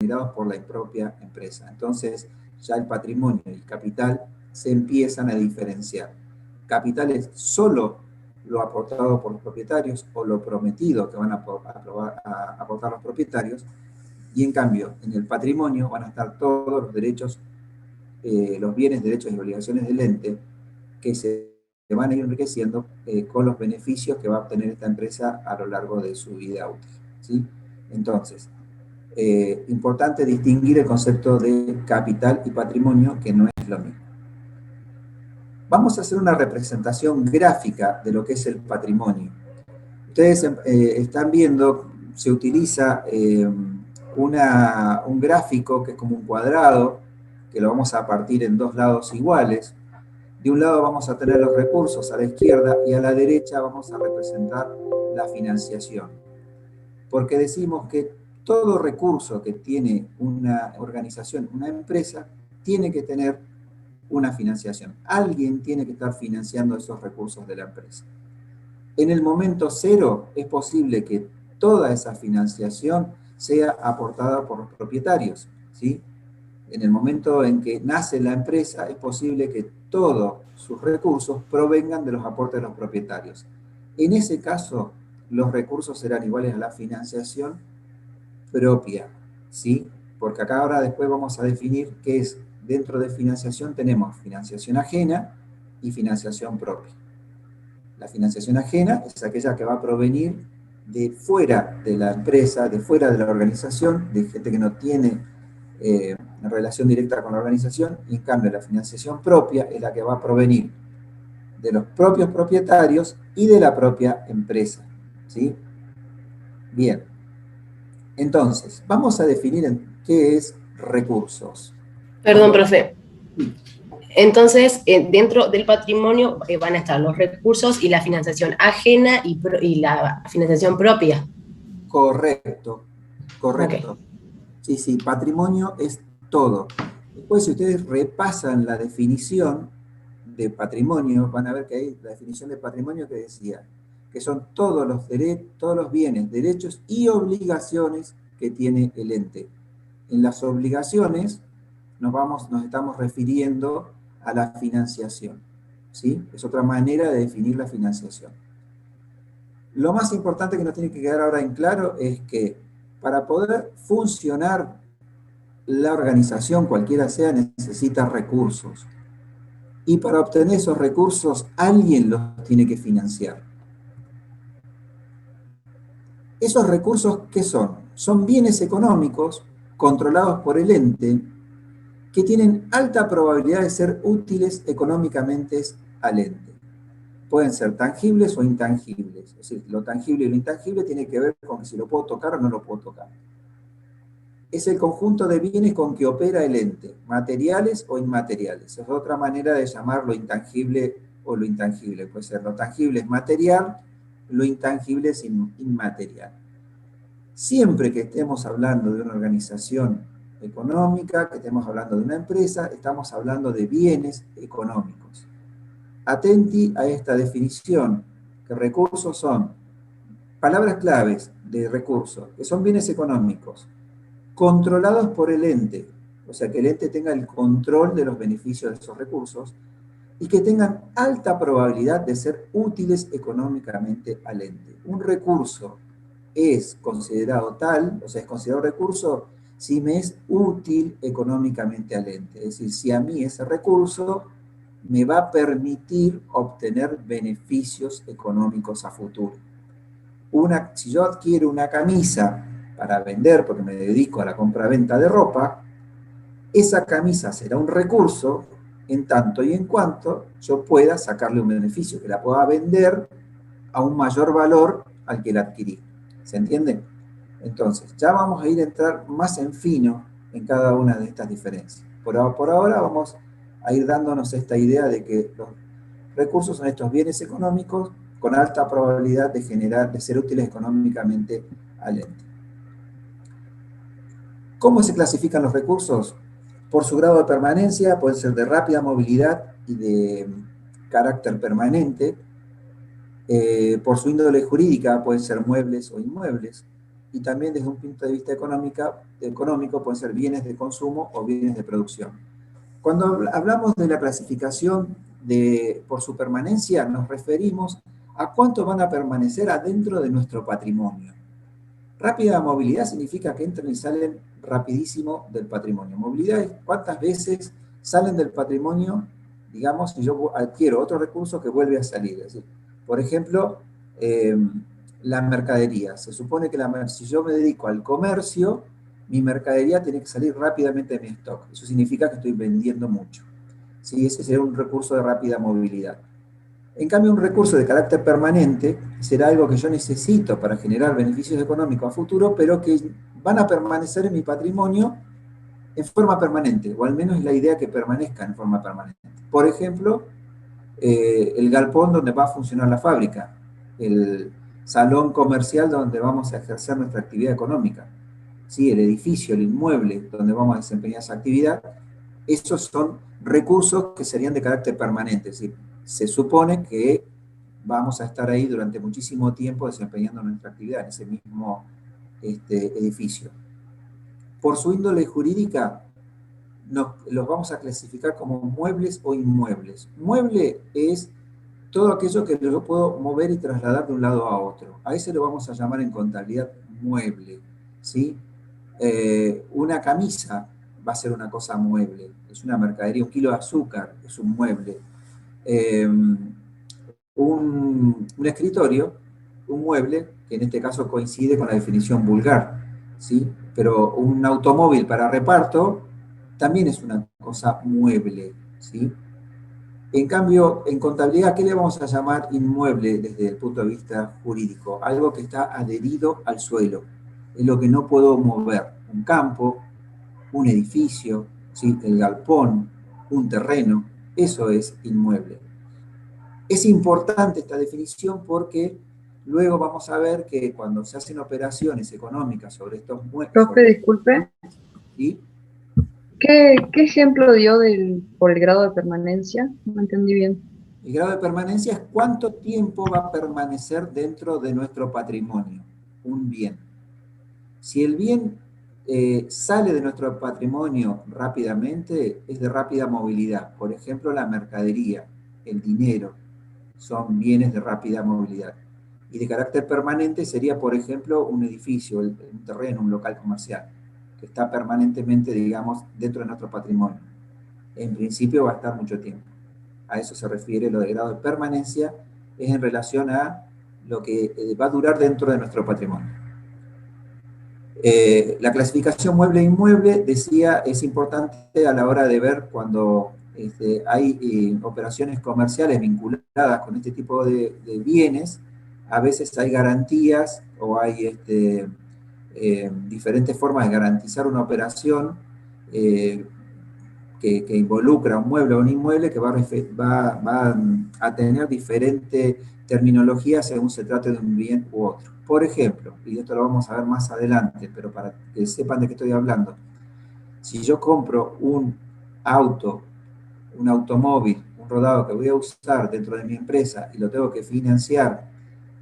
generados por la propia empresa. Entonces, ya el patrimonio y el capital se empiezan a diferenciar. Capital es solo lo aportado por los propietarios o lo prometido que van a aportar los propietarios, y en cambio, en el patrimonio van a estar todos los derechos, los bienes, derechos y obligaciones del ente que se van a ir enriqueciendo con los beneficios que va a obtener esta empresa a lo largo de su vida útil, ¿sí? Entonces, importante distinguir el concepto de capital y patrimonio, que no es lo mismo. Vamos a hacer una representación gráfica de lo que es el patrimonio. Ustedes están viendo, se utiliza un gráfico que es como un cuadrado, que lo vamos a partir en dos lados iguales. De un lado vamos a tener los recursos a la izquierda y a la derecha vamos a representar la financiación. Porque decimos que todo recurso que tiene una organización, una empresa, tiene que tener una financiación. Alguien tiene que estar financiando esos recursos de la empresa. En el momento cero es posible que toda esa financiación sea aportada por los propietarios, ¿sí? En el momento en que nace la empresa es posible que todos sus recursos provengan de los aportes de los propietarios. En ese caso, los recursos serán iguales a la financiación propia, ¿sí? Porque acá ahora después vamos a definir qué es. Dentro de financiación tenemos financiación ajena y financiación propia. La financiación ajena es aquella que va a provenir de fuera de la empresa, de fuera de la organización, de gente que no tiene relación directa con la organización, y en cambio la financiación propia es la que va a provenir de los propios propietarios y de la propia empresa, ¿sí? Bien. Entonces, vamos a definir qué es recursos. Perdón, profe. Entonces, dentro del patrimonio van a estar los recursos y la financiación ajena y la financiación propia. Correcto, correcto. Okay. Sí, patrimonio es todo. Después, si ustedes repasan la definición de patrimonio, van a ver que hay la definición de patrimonio que decía que son todos los bienes, derechos y obligaciones que tiene el ente. En las obligaciones nos estamos refiriendo a la financiación, ¿sí? Es otra manera de definir la financiación. Lo más importante que nos tiene que quedar ahora en claro es que para poder funcionar la organización, cualquiera sea, necesita recursos. Y para obtener esos recursos, alguien los tiene que financiar. ¿Esos recursos qué son? Son bienes económicos controlados por el ente que tienen alta probabilidad de ser útiles económicamente al ente. Pueden ser tangibles o intangibles. Es decir, lo tangible y lo intangible tiene que ver con si lo puedo tocar o no lo puedo tocar. Es el conjunto de bienes con que opera el ente, materiales o inmateriales. Es otra manera de llamar lo intangible o lo intangible. Puede ser lo tangible es material, lo intangible es inmaterial. Siempre que estemos hablando de una organización económica, que estemos hablando de una empresa, estamos hablando de bienes económicos. Atenti a esta definición, que recursos son palabras claves de recursos, que son bienes económicos, controlados por el ente, o sea, que el ente tenga el control de los beneficios de esos recursos y que tengan alta probabilidad de ser útiles económicamente al ente. Un recurso es considerado tal, o sea, es considerado recurso si me es útil económicamente al ente. Es decir, si a mí ese recurso me va a permitir obtener beneficios económicos a futuro. Si yo adquiero una camisa para vender, porque me dedico a la compra-venta de ropa, esa camisa será un recurso en tanto y en cuanto yo pueda sacarle un beneficio, que la pueda vender a un mayor valor al que la adquirí. ¿Se entiende? Entonces, ya vamos a ir a entrar más en fino en cada una de estas diferencias. Por ahora vamos a ir dándonos esta idea de que los recursos son estos bienes económicos con alta probabilidad de ser útiles económicamente al ente. ¿Cómo se clasifican los recursos? Por su grado de permanencia, pueden ser de rápida movilidad y de carácter permanente. Por su índole jurídica, pueden ser muebles o inmuebles. y también desde un punto de vista económico pueden ser bienes de consumo o bienes de producción. Cuando hablamos de la clasificación por su permanencia, nos referimos a cuánto van a permanecer adentro de nuestro patrimonio. Rápida movilidad significa que entran y salen rapidísimo del patrimonio. Movilidad es cuántas veces salen del patrimonio, digamos, si yo adquiero otro recurso que vuelve a salir. Es decir, por ejemplo, la mercadería. Se supone que si yo me dedico al comercio, mi mercadería tiene que salir rápidamente de mi stock. Eso significa que estoy vendiendo mucho. ¿Sí? Ese sería un recurso de rápida movilidad. En cambio, un recurso de carácter permanente será algo que yo necesito para generar beneficios económicos a futuro, pero que van a permanecer en mi patrimonio en forma permanente, o al menos es la idea que permanezca en forma permanente. Por ejemplo, el galpón donde va a funcionar la fábrica, el salón comercial donde vamos a ejercer nuestra actividad económica, ¿sí? El edificio, el inmueble donde vamos a desempeñar esa actividad, esos son recursos que serían de carácter permanente, es decir, se supone que vamos a estar ahí durante muchísimo tiempo desempeñando nuestra actividad en ese mismo edificio. Por su índole jurídica, los vamos a clasificar como muebles o inmuebles. Mueble es todo aquello que yo puedo mover y trasladar de un lado a otro. A ese lo vamos a llamar en contabilidad mueble, ¿sí? Una camisa va a ser una cosa mueble, es una mercadería, un kilo de azúcar es un mueble. Un escritorio, un mueble, que en este caso coincide con la definición vulgar, ¿sí? Pero un automóvil para reparto también es una cosa mueble, ¿sí? En cambio, en contabilidad, ¿qué le vamos a llamar inmueble desde el punto de vista jurídico? Algo que está adherido al suelo, es lo que no puedo mover. Un campo, un edificio, ¿sí? El galpón, un terreno, eso es inmueble. Es importante esta definición porque luego vamos a ver que cuando se hacen operaciones económicas sobre estos muebles... Profe, disculpe. ¿Sí? ¿Qué ejemplo dio por el grado de permanencia? No entendí bien. El grado de permanencia es cuánto tiempo va a permanecer dentro de nuestro patrimonio, un bien. Si el bien sale de nuestro patrimonio rápidamente, es de rápida movilidad. Por ejemplo, la mercadería, el dinero, son bienes de rápida movilidad. Y de carácter permanente sería, por ejemplo, un edificio, un terreno, un local comercial, que está permanentemente, digamos, dentro de nuestro patrimonio. En principio va a estar mucho tiempo. A eso se refiere lo de grado de permanencia, es en relación a lo que va a durar dentro de nuestro patrimonio. La clasificación mueble e inmueble, decía, es importante a la hora de ver cuando hay operaciones comerciales vinculadas con este tipo de bienes. A veces hay garantías o hay diferentes formas de garantizar una operación que involucra un mueble o un inmueble que va a tener diferente terminología según se trate de un bien u otro. Por ejemplo, y esto lo vamos a ver más adelante, pero para que sepan de qué estoy hablando, si yo compro un auto, un automóvil, un rodado que voy a usar dentro de mi empresa y lo tengo que financiar,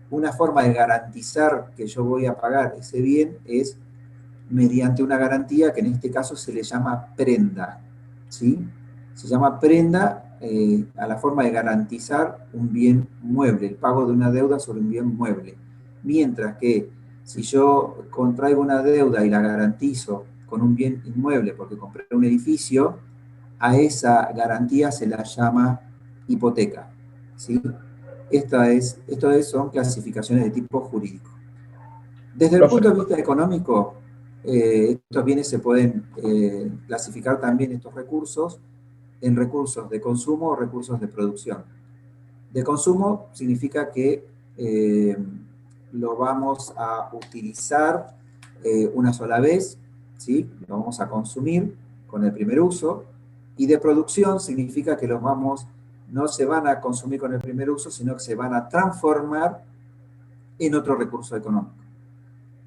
una forma de garantizar que yo voy a pagar ese bien es mediante una garantía que en este caso se le llama prenda, ¿sí? Se llama prenda a la forma de garantizar un bien mueble, el pago de una deuda sobre un bien mueble. Mientras que si yo contraigo una deuda y la garantizo con un bien inmueble porque compré un edificio, a esa garantía se la llama hipoteca, ¿sí? Son clasificaciones de tipo jurídico. Desde el punto de vista económico, estos bienes se pueden clasificar también, estos recursos, en recursos de consumo o recursos de producción. De consumo significa que lo vamos a utilizar una sola vez, ¿sí? Lo vamos a consumir con el primer uso. Y de producción significa que no se van a consumir con el primer uso, sino que se van a transformar en otro recurso económico.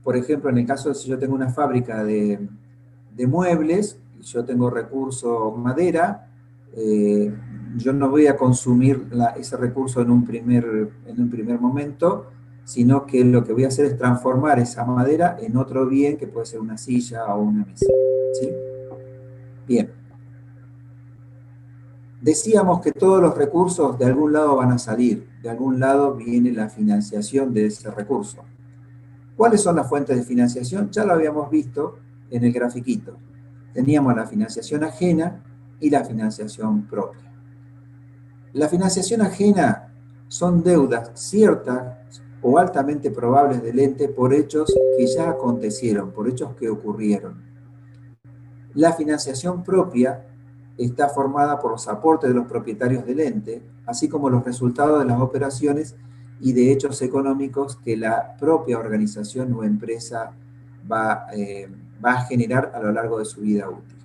Por ejemplo, en el caso de si yo tengo una fábrica de muebles, y yo tengo recurso madera, yo no voy a consumir ese recurso en un primer momento, sino que lo que voy a hacer es transformar esa madera en otro bien, que puede ser una silla o una mesa. ¿Sí? Bien. Decíamos que todos los recursos de algún lado van a salir, de algún lado viene la financiación de ese recurso. ¿Cuáles son las fuentes de financiación? Ya lo habíamos visto en el grafiquito. Teníamos la financiación ajena y la financiación propia. La financiación ajena son deudas ciertas o altamente probables del ente por hechos que ya acontecieron, por hechos que ocurrieron. La financiación propia está formada por los aportes de los propietarios del ente, así como los resultados de las operaciones y de hechos económicos que la propia organización o empresa va a generar a lo largo de su vida útil.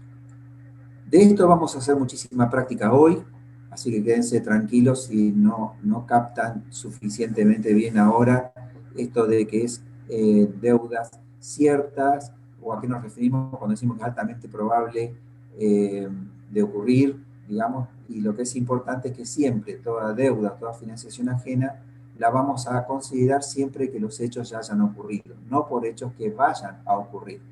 De esto vamos a hacer muchísima práctica hoy, así que quédense tranquilos si no captan suficientemente bien ahora esto de que es deudas ciertas, o a qué nos referimos cuando decimos que es altamente probable de ocurrir, digamos, y lo que es importante es que siempre toda deuda, toda financiación ajena, la vamos a considerar siempre que los hechos ya hayan ocurrido, no por hechos que vayan a ocurrir.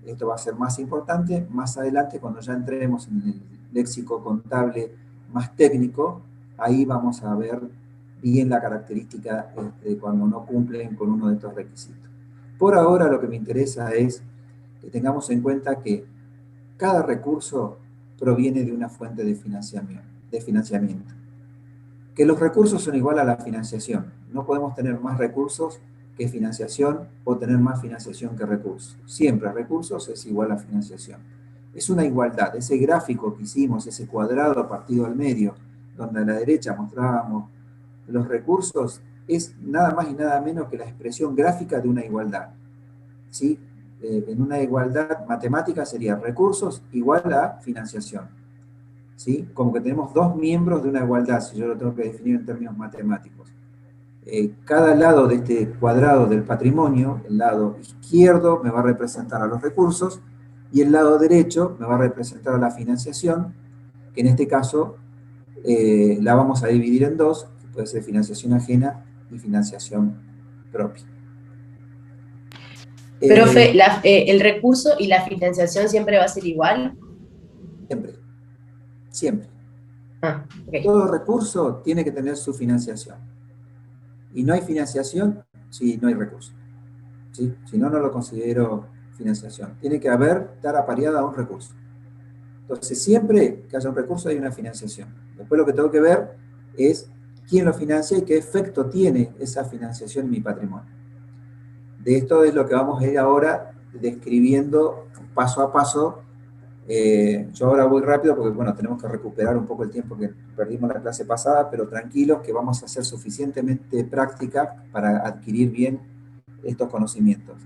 Esto va a ser más importante más adelante cuando ya entremos en el léxico contable más técnico, ahí vamos a ver bien la característica cuando no cumplen con uno de estos requisitos. Por ahora lo que me interesa es que tengamos en cuenta que cada recurso proviene de una fuente de financiamiento. Que los recursos son igual a la financiación. No podemos tener más recursos que financiación o tener más financiación que recursos. Siempre recursos es igual a financiación. Es una igualdad. Ese gráfico que hicimos, ese cuadrado partido al medio, donde a la derecha mostrábamos los recursos, es nada más y nada menos que la expresión gráfica de una igualdad. ¿Sí? En una igualdad matemática sería recursos igual a financiación. ¿Sí? Como que tenemos dos miembros de una igualdad, si yo lo tengo que definir en términos matemáticos. Cada lado de este cuadrado del patrimonio, el lado izquierdo me va a representar a los recursos y el lado derecho me va a representar a la financiación, que en este caso la vamos a dividir en dos, que puede ser financiación ajena y financiación propia. Profe, ¿el recurso y la financiación siempre va a ser igual? Siempre, siempre. Okay. Todo recurso tiene que tener su financiación. Y no hay financiación si no hay recurso. ¿Sí? Si no, no lo considero financiación. Tiene que estar apareada a un recurso. Entonces, siempre que haya un recurso hay una financiación. Después lo que tengo que ver es quién lo financia y qué efecto tiene esa financiación en mi patrimonio. De esto es lo que vamos a ir ahora describiendo paso a paso. Yo ahora voy rápido porque, bueno, tenemos que recuperar un poco el tiempo que perdimos la clase pasada, pero tranquilos que vamos a hacer suficientemente práctica para adquirir bien estos conocimientos.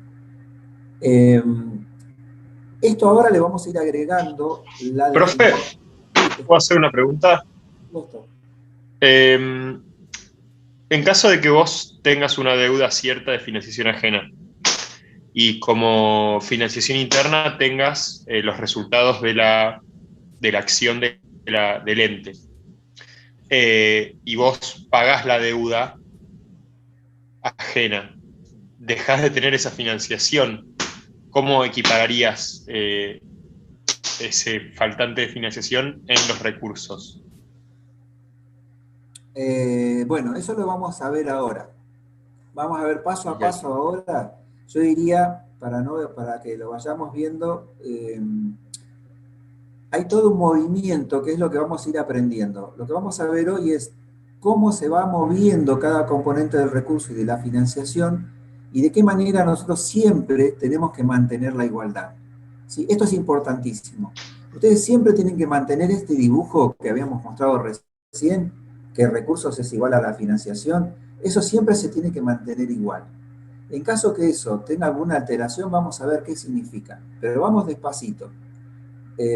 Esto ahora le vamos a ir agregando la... Profe, ¿puedo hacer una pregunta? En caso de que vos tengas una deuda cierta de financiación ajena y como financiación interna tengas los resultados de la acción del ente, y vos pagás la deuda ajena, dejás de tener esa financiación, ¿cómo equipararías ese faltante de financiación en los recursos? Bueno, eso lo vamos a ver ahora. Vamos a ver paso a paso ahora. Yo diría, para que lo vayamos viendo, hay todo un movimiento que es lo que vamos a ir aprendiendo. Lo que vamos a ver hoy es cómo se va moviendo cada componente del recurso y de la financiación y de qué manera nosotros siempre tenemos que mantener la igualdad. ¿Sí? Esto es importantísimo. Ustedes siempre tienen que mantener este dibujo que habíamos mostrado recién, que recursos es igual a la financiación. Eso siempre se tiene que mantener igual. En caso que eso tenga alguna alteración, vamos a ver qué significa. Pero vamos despacito.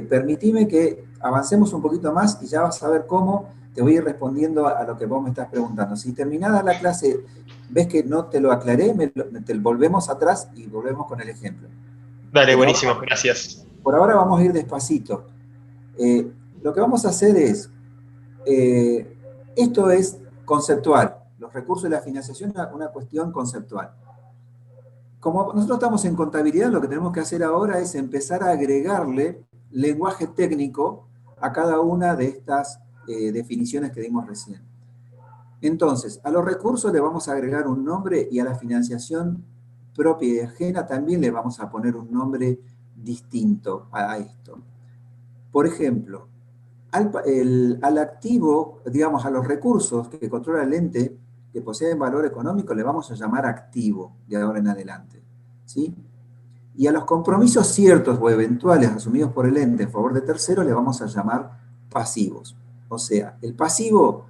Permitime que avancemos un poquito más y ya vas a ver cómo te voy a ir respondiendo a lo que vos me estás preguntando. Si terminada la clase ves que no te lo aclaré, te volvemos atrás y volvemos con el ejemplo. Dale, pero buenísimo, ahora, gracias. Por ahora vamos a ir despacito. Lo que vamos a hacer es, esto es conceptual, los recursos de la financiación es una cuestión conceptual. Como nosotros estamos en contabilidad, lo que tenemos que hacer ahora es empezar a agregarle lenguaje técnico a cada una de estas definiciones que dimos recién. Entonces, a los recursos le vamos a agregar un nombre y a la financiación propia y ajena también le vamos a poner un nombre distinto a esto. Por ejemplo, al activo, digamos, a los recursos que controla el ente que poseen valor económico le vamos a llamar activo de ahora en adelante, ¿sí? Y a los compromisos ciertos o eventuales asumidos por el ente en favor de terceros le vamos a llamar pasivos. O sea, el pasivo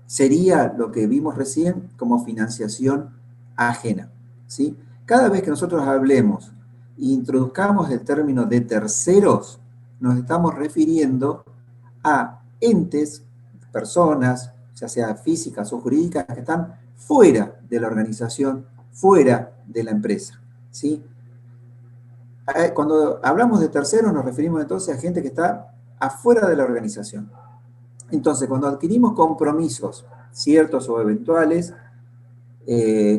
sería lo que vimos recién como financiación ajena, ¿sí? Cada vez que nosotros hablemos e introduzcamos el término de terceros, nos estamos refiriendo a entes, personas, ya sea físicas o jurídicas, que están fuera de la organización, fuera de la empresa, ¿sí? Cuando hablamos de terceros nos referimos entonces a gente que está afuera de la organización. Entonces, cuando adquirimos compromisos ciertos o eventuales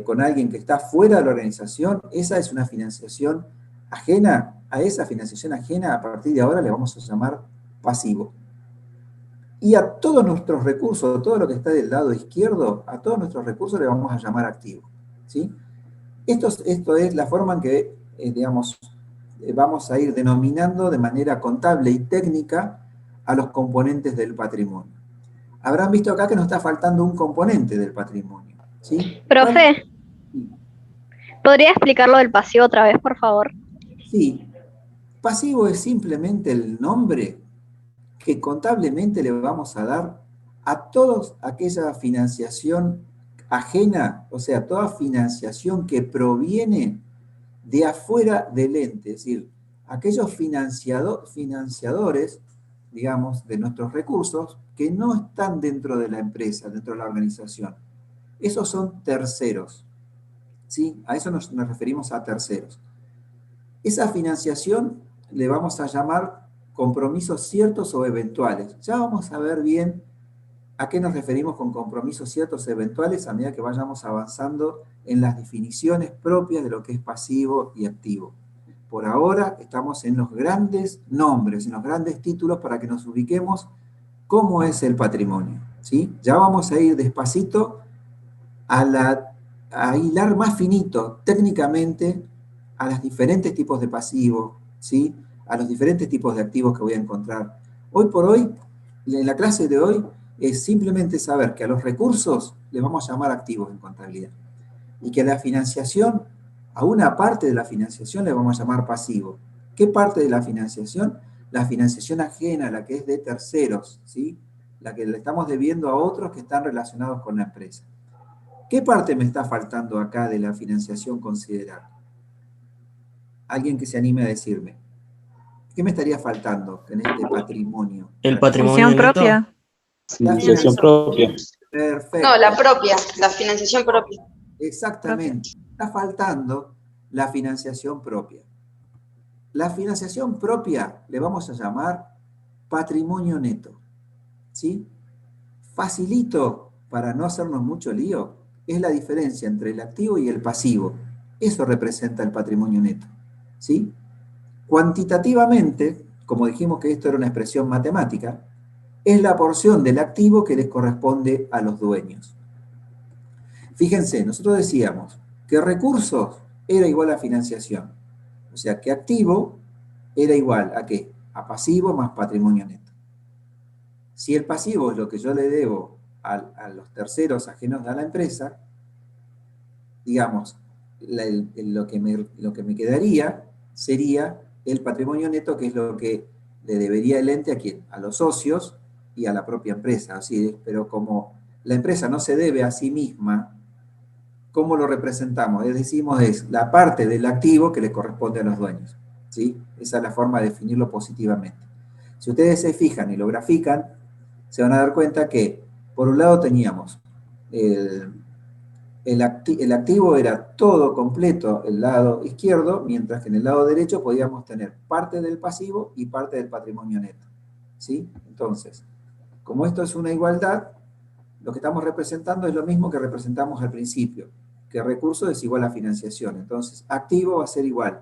con alguien que está fuera de la organización, esa es una financiación ajena. A esa financiación ajena, a partir de ahora le vamos a llamar pasivo. Y a todos nuestros recursos, todo lo que está del lado izquierdo, a todos nuestros recursos le vamos a llamar activo, ¿sí? Esto es la forma en que, digamos, vamos a ir denominando de manera contable y técnica a los componentes del patrimonio. Habrán visto acá que nos está faltando un componente del patrimonio, ¿sí? Profe, ¿podría explicar lo del pasivo otra vez, por favor? Sí. Pasivo es simplemente el nombre que contablemente le vamos a dar a toda aquella financiación ajena, o sea, toda financiación que proviene de afuera del ente, es decir, aquellos financiadores, digamos, de nuestros recursos que no están dentro de la empresa, dentro de la organización. Esos son terceros, ¿sí? A eso nos referimos a terceros. Esa financiación le vamos a llamar compromisos ciertos o eventuales. Ya vamos a ver bien a qué nos referimos con compromisos ciertos o eventuales a medida que vayamos avanzando en las definiciones propias de lo que es pasivo y activo. Por ahora estamos en los grandes nombres, en los grandes títulos para que nos ubiquemos cómo es el patrimonio, ¿sí? Ya vamos a ir despacito a hilar más finito técnicamente a los diferentes tipos de pasivos, ¿sí? A los diferentes tipos de activos que voy a encontrar. Hoy por hoy, en la clase de hoy, es simplemente saber que a los recursos les vamos a llamar activos en contabilidad. Y que a la financiación, a una parte de la financiación le vamos a llamar pasivo. ¿Qué parte de la financiación? La financiación ajena, la que es de terceros, ¿sí? La que le estamos debiendo a otros que están relacionados con la empresa. ¿Qué parte me está faltando acá de la financiación considerada? Alguien que se anime a decirme. ¿Qué me estaría faltando en este patrimonio? El patrimonio neto. propia. La Financiación propia. Perfecto. No, la propia, la financiación propia. Exactamente. Está faltando la financiación propia. La financiación propia le vamos a llamar patrimonio neto, ¿sí? Facilito, para no hacernos mucho lío, es la diferencia entre el activo y el pasivo. Eso representa el patrimonio neto, ¿sí? Cuantitativamente, como dijimos que esto era una expresión matemática, es la porción del activo que les corresponde a los dueños. Fíjense, nosotros decíamos que recursos era igual a financiación. O sea, que activo era igual a ¿qué? A pasivo más patrimonio neto. Si el pasivo es lo que yo le debo a los terceros ajenos a la empresa, digamos, lo que me quedaría sería el patrimonio neto, que es lo que le debería el ente a quién, a los socios y a la propia empresa. Así, pero como la empresa no se debe a sí misma, ¿cómo lo representamos? Decimos es la parte del activo que le corresponde a los dueños, ¿sí? Esa es la forma de definirlo positivamente. Si ustedes se fijan y lo grafican, se van a dar cuenta que, por un lado teníamos el activo era todo completo el lado izquierdo, mientras que en el lado derecho podíamos tener parte del pasivo y parte del patrimonio neto, ¿sí? Entonces, como esto es una igualdad, lo que estamos representando es lo mismo que representamos al principio, que recurso es igual a financiación. Entonces, activo va a ser igual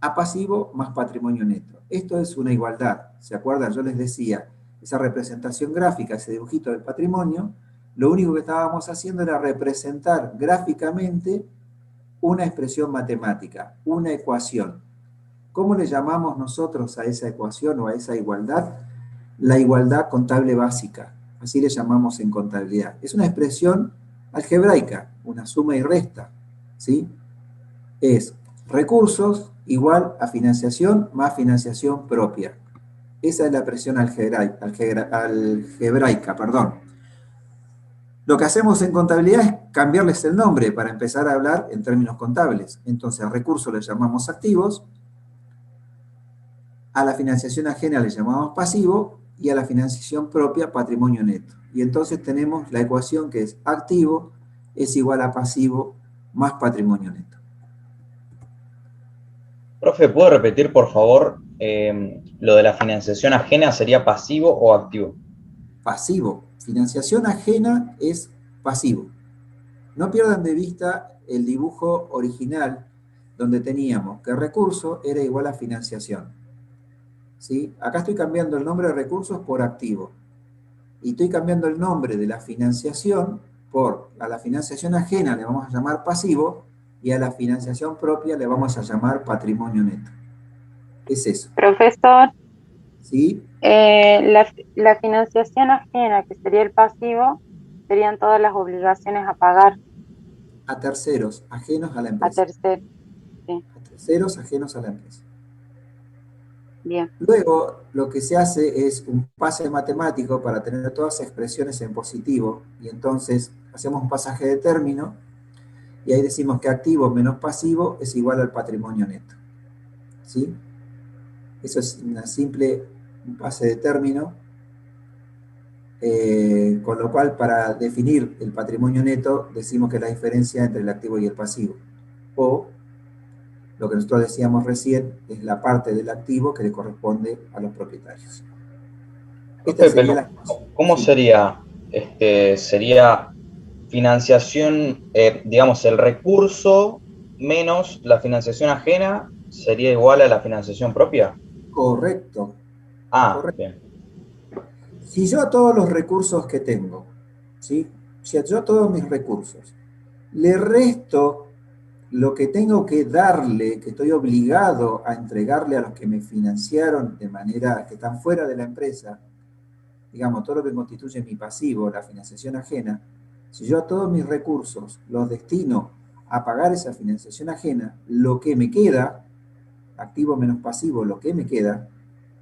a pasivo más patrimonio neto. Esto es una igualdad. ¿Se acuerdan? Yo les decía, esa representación gráfica, ese dibujito del patrimonio, lo único que estábamos haciendo era representar gráficamente una expresión matemática, una ecuación. ¿Cómo le llamamos nosotros a esa ecuación o a esa igualdad? La igualdad contable básica. Así le llamamos en contabilidad. Es una expresión algebraica, una suma y resta, ¿sí? Es recursos igual a financiación más financiación propia. Esa es la expresión algebraica, perdón. Lo que hacemos en contabilidad es cambiarles el nombre para empezar a hablar en términos contables. Entonces, a recursos le llamamos activos, a la financiación ajena le llamamos pasivo y a la financiación propia patrimonio neto. Y entonces tenemos la ecuación que es activo es igual a pasivo más patrimonio neto. Profe, ¿puedo repetir, por favor, lo de la financiación ajena sería pasivo o activo? Pasivo. Financiación ajena es pasivo. No pierdan de vista el dibujo original donde teníamos que recurso era igual a financiación. ¿Sí? Acá estoy cambiando el nombre de recursos por activo. Y estoy cambiando el nombre de la financiación por, a la financiación ajena le vamos a llamar pasivo y a la financiación propia le vamos a llamar patrimonio neto. Es eso. Profesor, ¿Sí? la financiación ajena, que sería el pasivo, serían todas las obligaciones a pagar A terceros, ajenos a la a empresa. terceros. Sí, A terceros, ajenos a la empresa. bien. Luego, lo que se hace es un pase matemático para tener todas las expresiones en positivo, y entonces hacemos un pasaje de término, y ahí decimos que activo menos pasivo es igual al patrimonio neto. ¿Sí? Eso es un simple pase de término, con lo cual para definir el patrimonio neto decimos que es la diferencia entre el activo y el pasivo. O lo que nosotros decíamos recién es la parte del activo que le corresponde a los propietarios. Esta sería la... ¿Cómo sí. sería? Sería financiación, digamos, el recurso menos la financiación ajena sería igual a la financiación propia. Correcto. Ah, Correcto. bien. Si yo a todos los recursos que tengo, ¿sí? Si yo a todos mis recursos le resto lo que tengo que darle, que estoy obligado a entregarle a los que me financiaron de manera que están fuera de la empresa, digamos, todo lo que constituye mi pasivo, la financiación ajena, si yo a todos mis recursos los destino a pagar esa financiación ajena, lo que me queda, activo menos pasivo, lo que me queda,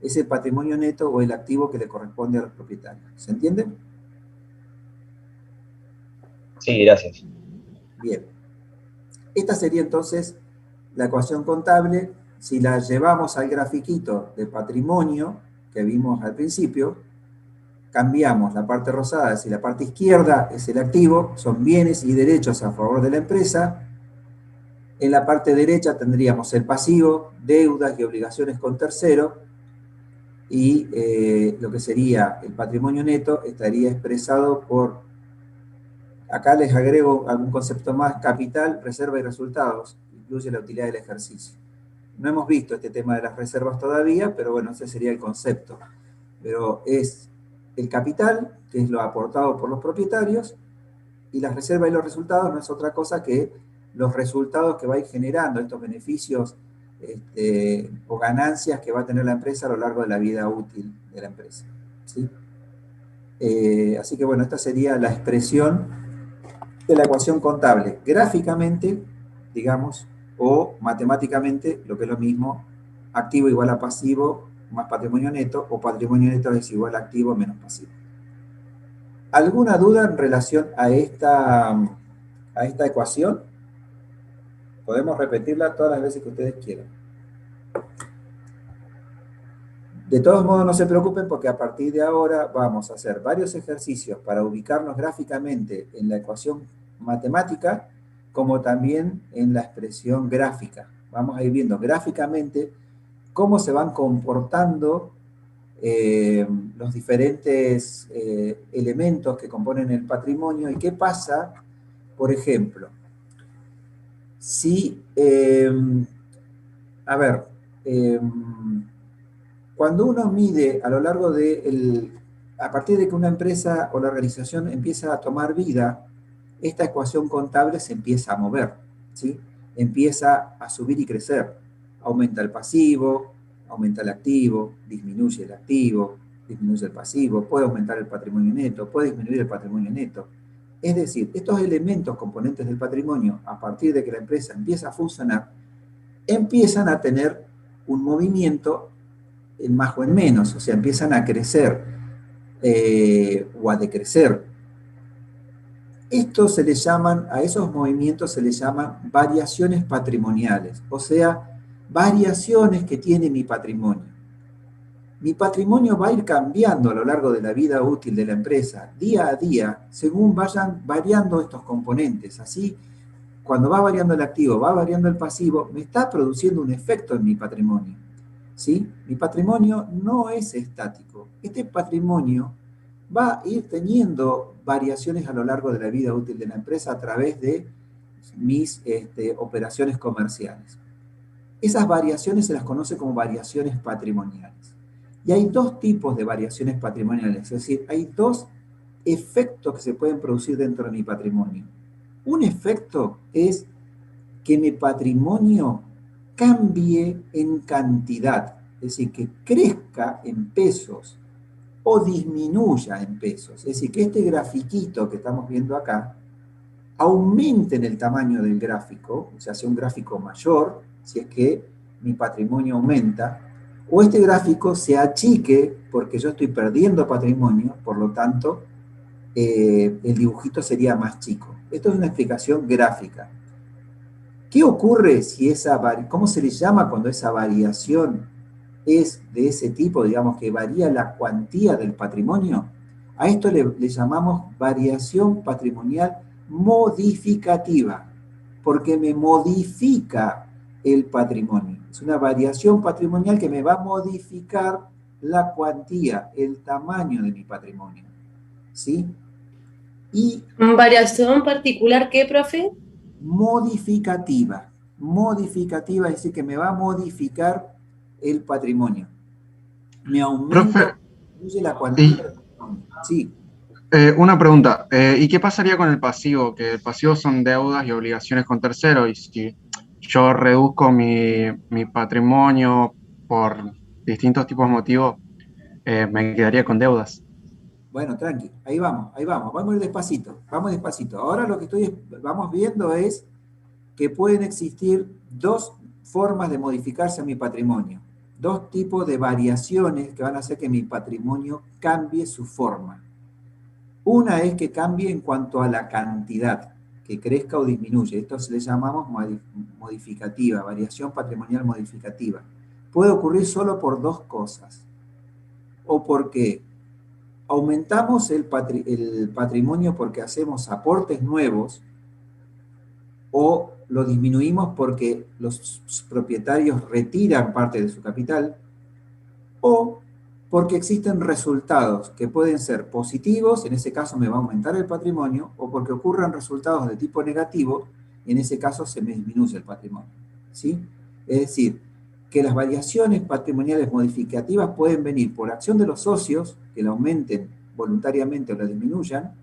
es el patrimonio neto o el activo que le corresponde a los propietarios. ¿Se entiende? Sí, gracias. Bien. Esta sería entonces la ecuación contable. Si la llevamos al grafiquito de patrimonio que vimos al principio, cambiamos la parte rosada, si la parte izquierda es el activo, son bienes y derechos a favor de la empresa. En la parte derecha tendríamos el pasivo, deudas y obligaciones con tercero, y lo que sería el patrimonio neto estaría expresado por, acá les agrego algún concepto más, capital, reserva y resultados, incluye la utilidad del ejercicio. No hemos visto este tema de las reservas todavía, pero bueno, ese sería el concepto. Pero es el capital, que es lo aportado por los propietarios, y las reservas y los resultados no es otra cosa que los resultados que va a ir generando estos beneficios o ganancias que va a tener la empresa a lo largo de la vida útil de la empresa. ¿Sí? Así que bueno, esta sería la expresión de la ecuación contable. Gráficamente, digamos, o matemáticamente, lo que es lo mismo, activo igual a pasivo más patrimonio neto, o patrimonio neto es igual a activo menos pasivo. ¿Alguna duda en relación a esta ecuación? Podemos repetirla todas las veces que ustedes quieran. De todos modos, no se preocupen porque a partir de ahora vamos a hacer varios ejercicios para ubicarnos gráficamente en la ecuación matemática, como también en la expresión gráfica. Vamos a ir viendo gráficamente cómo se van comportando los diferentes elementos que componen el patrimonio. ¿Y qué pasa? Por ejemplo, si, cuando uno mide a lo largo a partir de que una empresa o la organización empieza a tomar vida, esta ecuación contable se empieza a mover, ¿sí? Empieza a subir y crecer. Aumenta el pasivo, aumenta el activo, disminuye el activo, disminuye el pasivo, puede aumentar el patrimonio neto, puede disminuir el patrimonio neto. Es decir, estos elementos componentes del patrimonio, a partir de que la empresa empieza a funcionar, empiezan a tener un movimiento en más o en menos, o sea, empiezan a crecer o a decrecer. Esto a esos movimientos se les llaman variaciones patrimoniales, o sea, variaciones que tiene mi patrimonio. Mi patrimonio va a ir cambiando a lo largo de la vida útil de la empresa, día a día, según vayan variando estos componentes. Así, cuando va variando el activo, va variando el pasivo, me está produciendo un efecto en mi patrimonio, ¿sí? Mi patrimonio no es estático. Este patrimonio va a ir teniendo variaciones a lo largo de la vida útil de la empresa a través de mis operaciones comerciales. Esas variaciones se las conoce como variaciones patrimoniales. Y hay dos tipos de variaciones patrimoniales, es decir, hay dos efectos que se pueden producir dentro de mi patrimonio. Un efecto es que mi patrimonio cambie en cantidad, es decir, que crezca en pesos o disminuya en pesos. Es decir, que este grafiquito que estamos viendo acá aumente en el tamaño del gráfico, o sea, sea un gráfico mayor, si es que mi patrimonio aumenta, o este gráfico se achique porque yo estoy perdiendo patrimonio, por lo tanto, el dibujito sería más chico. Esto es una explicación gráfica. ¿Qué ocurre si cómo se le llama cuando esa variación es de ese tipo, digamos, que varía la cuantía del patrimonio? A esto le llamamos variación patrimonial modificativa, porque me modifica el patrimonio. Es una variación patrimonial que me va a modificar la cuantía, el tamaño de mi patrimonio, ¿sí? Y ¿Variación particular qué, profe? modificativa. Modificativa, es decir, que me va a modificar el patrimonio. Me aumenta, disminuye la cuantía del patrimonio. Sí. Una pregunta, ¿y qué pasaría con el pasivo? Que el pasivo son deudas y obligaciones con terceros, y si yo reduzco mi patrimonio por distintos tipos de motivos, me quedaría con deudas. Bueno, tranqui, ahí vamos, vamos a ir despacito, vamos despacito. Ahora lo que vamos viendo es que pueden existir dos formas de modificarse mi patrimonio, dos tipos de variaciones que van a hacer que mi patrimonio cambie su forma. Una es que cambie en cuanto a la cantidad, que crezca o disminuye. Esto se le llamamos modificativa, variación patrimonial modificativa. Puede ocurrir solo por dos cosas. O porque aumentamos el patrimonio porque hacemos aportes nuevos, o lo disminuimos porque los propietarios retiran parte de su capital, o porque existen resultados que pueden ser positivos, en ese caso me va a aumentar el patrimonio, o porque ocurran resultados de tipo negativo, en ese caso se me disminuye el patrimonio, ¿sí? Es decir, que las variaciones patrimoniales modificativas pueden venir por acción de los socios, que la aumenten voluntariamente o la disminuyan,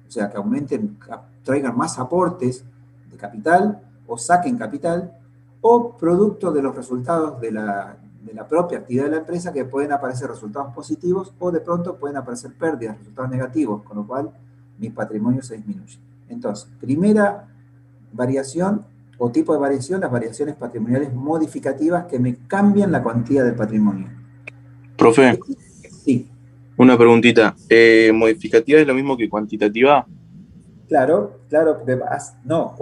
o sea, que aumenten, traigan más aportes de capital o saquen capital, o producto de los resultados de la propia actividad de la empresa, que pueden aparecer resultados positivos o de pronto pueden aparecer pérdidas, resultados negativos, con lo cual mi patrimonio se disminuye. Entonces, primera variación o tipo de variación, las variaciones patrimoniales modificativas que me cambian la cuantía del patrimonio. Profe, sí. Una preguntita. ¿Modificativa es lo mismo que cuantitativa? Claro, porque no,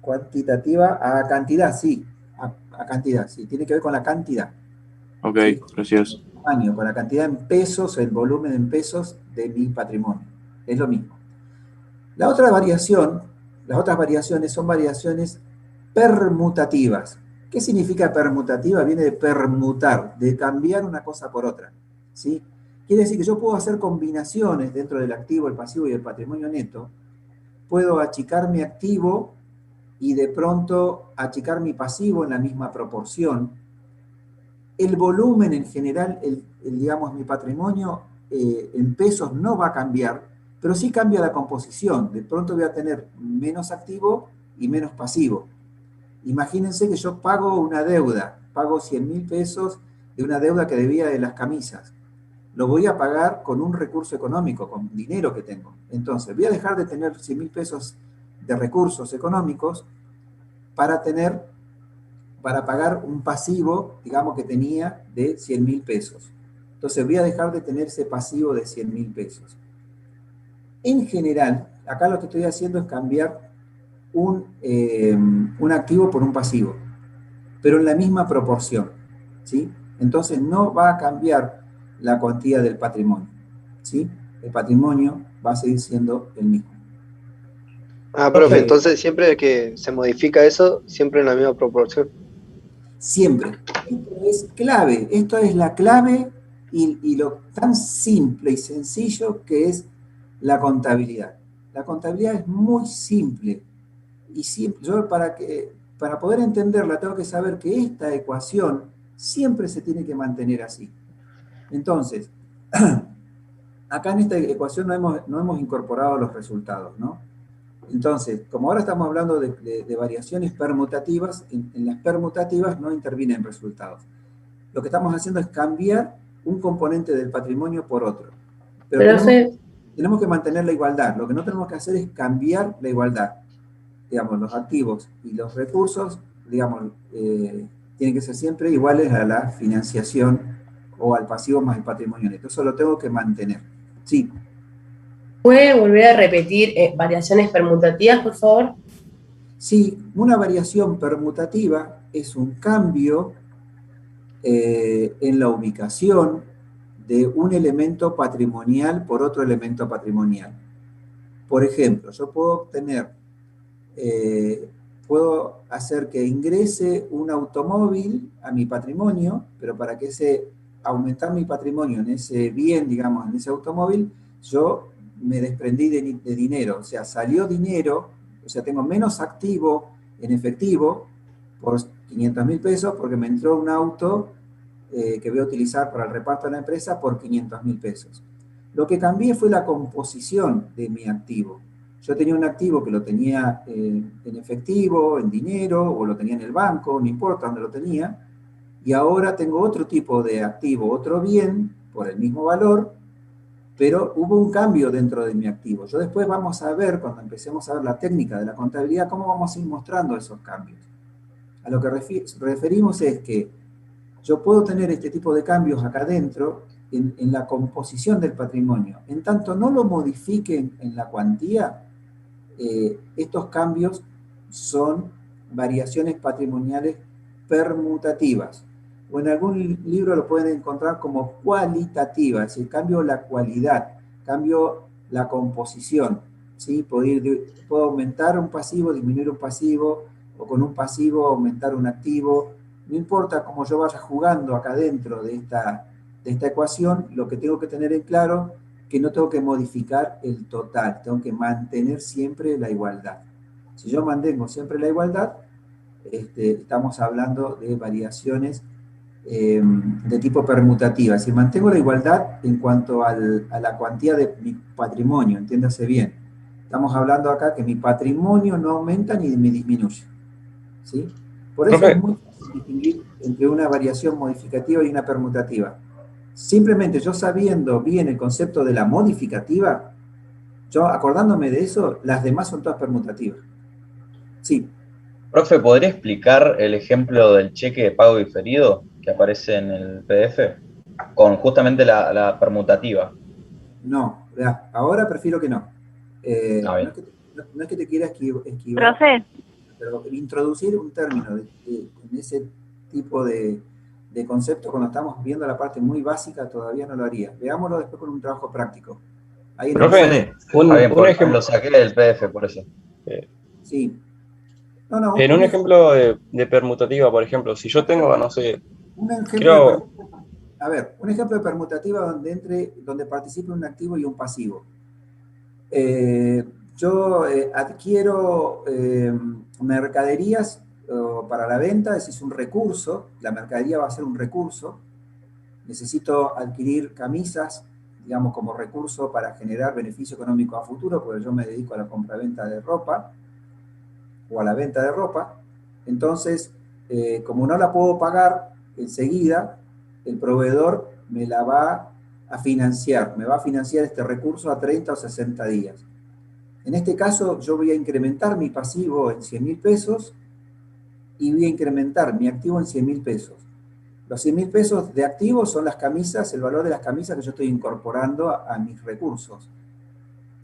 cuantitativa a cantidad, sí. A cantidad, sí. Tiene que ver con la cantidad. Ok, ¿sí? gracias. Con la cantidad en pesos, el volumen en pesos de mi patrimonio. Es lo mismo. Las otras variaciones son variaciones permutativas. ¿Qué significa permutativa? Viene de permutar, de cambiar una cosa por otra. ¿sí? Quiere decir que yo puedo hacer combinaciones dentro del activo, el pasivo y el patrimonio neto. Puedo achicar mi activo y de pronto achicar mi pasivo en la misma proporción. El volumen en general, digamos, mi patrimonio en pesos no va a cambiar, pero sí cambia la composición. De pronto voy a tener menos activo y menos pasivo. Imagínense que yo pago una deuda, pago 100.000 pesos de una deuda que debía de las camisas. Lo voy a pagar con un recurso económico, con dinero que tengo. Entonces, voy a dejar de tener 100.000 pesos de recursos económicos para pagar un pasivo, digamos, que tenía de 100.000 pesos. Entonces, voy a dejar de tener ese pasivo de 100.000 pesos. En general, acá lo que estoy haciendo es cambiar un activo por un pasivo, pero en la misma proporción, ¿sí? Entonces no va a cambiar la cuantía del patrimonio, ¿sí? El patrimonio va a seguir siendo el mismo. Ah, profe, entonces siempre que se modifica eso, siempre en la misma proporción. Siempre. Esto es clave, esto es la clave y lo tan simple y sencillo que es la contabilidad. La contabilidad es muy simple. Y yo para poder entenderla tengo que saber que esta ecuación siempre se tiene que mantener así. Entonces, acá en esta ecuación no hemos incorporado los resultados, ¿no? Entonces, como ahora estamos hablando de variaciones permutativas, en las permutativas no intervienen resultados. Lo que estamos haciendo es cambiar un componente del patrimonio por otro. Pero tenemos que mantener la igualdad. Lo que no tenemos que hacer es cambiar la igualdad. Digamos, los activos y los recursos, digamos, tienen que ser siempre iguales a la financiación o al pasivo más el patrimonio neto. Eso lo tengo que mantener. Sí. ¿Puede volver a repetir variaciones permutativas, por favor? Sí, una variación permutativa es un cambio en la ubicación de un elemento patrimonial por otro elemento patrimonial. Por ejemplo, yo puedo hacer que ingrese un automóvil a mi patrimonio, pero para que aumentar mi patrimonio en ese bien, digamos, en ese automóvil, yo me desprendí de dinero, o sea, salió dinero, o sea, tengo menos activo en efectivo por 500.000 pesos porque me entró un auto que voy a utilizar para el reparto de la empresa por 500.000 pesos. Lo que cambié fue la composición de mi activo. Yo tenía un activo que lo tenía en efectivo, en dinero, o lo tenía en el banco, no importa dónde lo tenía, y ahora tengo otro tipo de activo, otro bien, por el mismo valor, pero hubo un cambio dentro de mi activo. Yo después vamos a ver, cuando empecemos a ver la técnica de la contabilidad, cómo vamos a ir mostrando esos cambios. A lo que referimos es que yo puedo tener este tipo de cambios acá adentro en la composición del patrimonio. En tanto no lo modifiquen en la cuantía, estos cambios son variaciones patrimoniales permutativas. O en algún libro lo pueden encontrar como cualitativa, es decir, cambio la cualidad, cambio la composición. ¿Sí? Puedo aumentar un pasivo, disminuir un pasivo, o con un pasivo aumentar un activo. No importa cómo yo vaya jugando acá dentro de esta ecuación, lo que tengo que tener en claro es que no tengo que modificar el total, tengo que mantener siempre la igualdad. Si yo mantengo siempre la igualdad, estamos hablando de variaciones de tipo permutativa. Si mantengo la igualdad en cuanto a la cuantía de mi patrimonio, entiéndase bien. Estamos hablando acá que mi patrimonio no aumenta ni me disminuye. ¿Sí? Por eso es muy fácil distinguir entre una variación modificativa y una permutativa. Simplemente yo sabiendo bien el concepto de la modificativa, yo acordándome de eso, las demás son todas permutativas. Sí. Profe, ¿podría explicar el ejemplo del cheque de pago diferido que aparece en el PDF? Con justamente la permutativa. No, ahora prefiero que no. No es que te quiera esquivar. Profe. Pero introducir un término en ese tipo de concepto cuando estamos viendo la parte muy básica todavía no lo haría. Veámoslo después con un trabajo práctico. Ahí Profe, un ejemplo. Lo saqué del PDF, por eso. Sí. En un ejemplo de permutativa, por ejemplo, si yo tengo, no sé, un ejemplo A ver, un ejemplo de permutativa donde participe un activo y un pasivo. Yo adquiero mercaderías para la venta, ese es un recurso, la mercadería va a ser un recurso. Necesito adquirir camisas, digamos, como recurso para generar beneficio económico a futuro, porque yo me dedico a la compra-venta de ropa o a la venta de ropa. Entonces, como no la puedo pagar enseguida, el proveedor me la va a financiar, me va a financiar este recurso a 30 o 60 días. En este caso, yo voy a incrementar mi pasivo en 100.000 pesos y voy a incrementar mi activo en 100.000 pesos. Los 100.000 pesos de activos son las camisas, el valor de las camisas que yo estoy incorporando a mis recursos.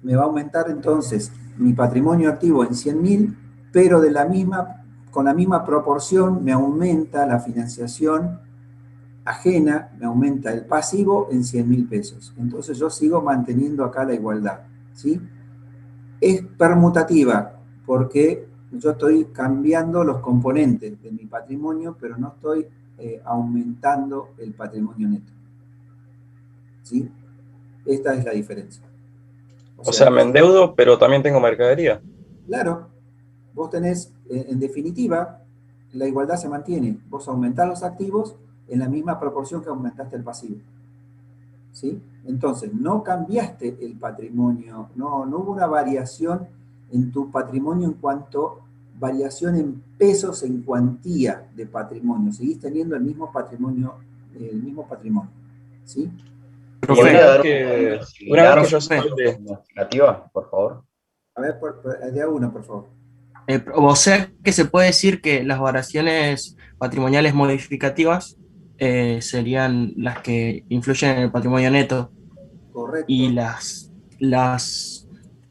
Me va a aumentar entonces mi patrimonio activo en 100.000, pero con la misma proporción me aumenta la financiación ajena, me aumenta el pasivo en 100.000 pesos. Entonces yo sigo manteniendo acá la igualdad, ¿sí? Es permutativa porque yo estoy cambiando los componentes de mi patrimonio, pero no estoy aumentando el patrimonio neto. ¿Sí? Esta es la diferencia. O sea, me endeudo, pero también tengo mercadería. Claro, vos tenés, en definitiva, la igualdad se mantiene. Vos aumentás los activos en la misma proporción que aumentaste el pasivo. ¿Sí? Entonces, no cambiaste el patrimonio, no hubo una variación en tu patrimonio en cuanto variación en pesos en cuantía de patrimonio. Seguís teniendo el mismo patrimonio, ¿sí? ¿Podría dar una vez que yo sé significativa, por favor? A ver, de a uno, por favor. O sea que se puede decir que las variaciones patrimoniales modificativas serían las que influyen en el patrimonio neto. Correcto. Y las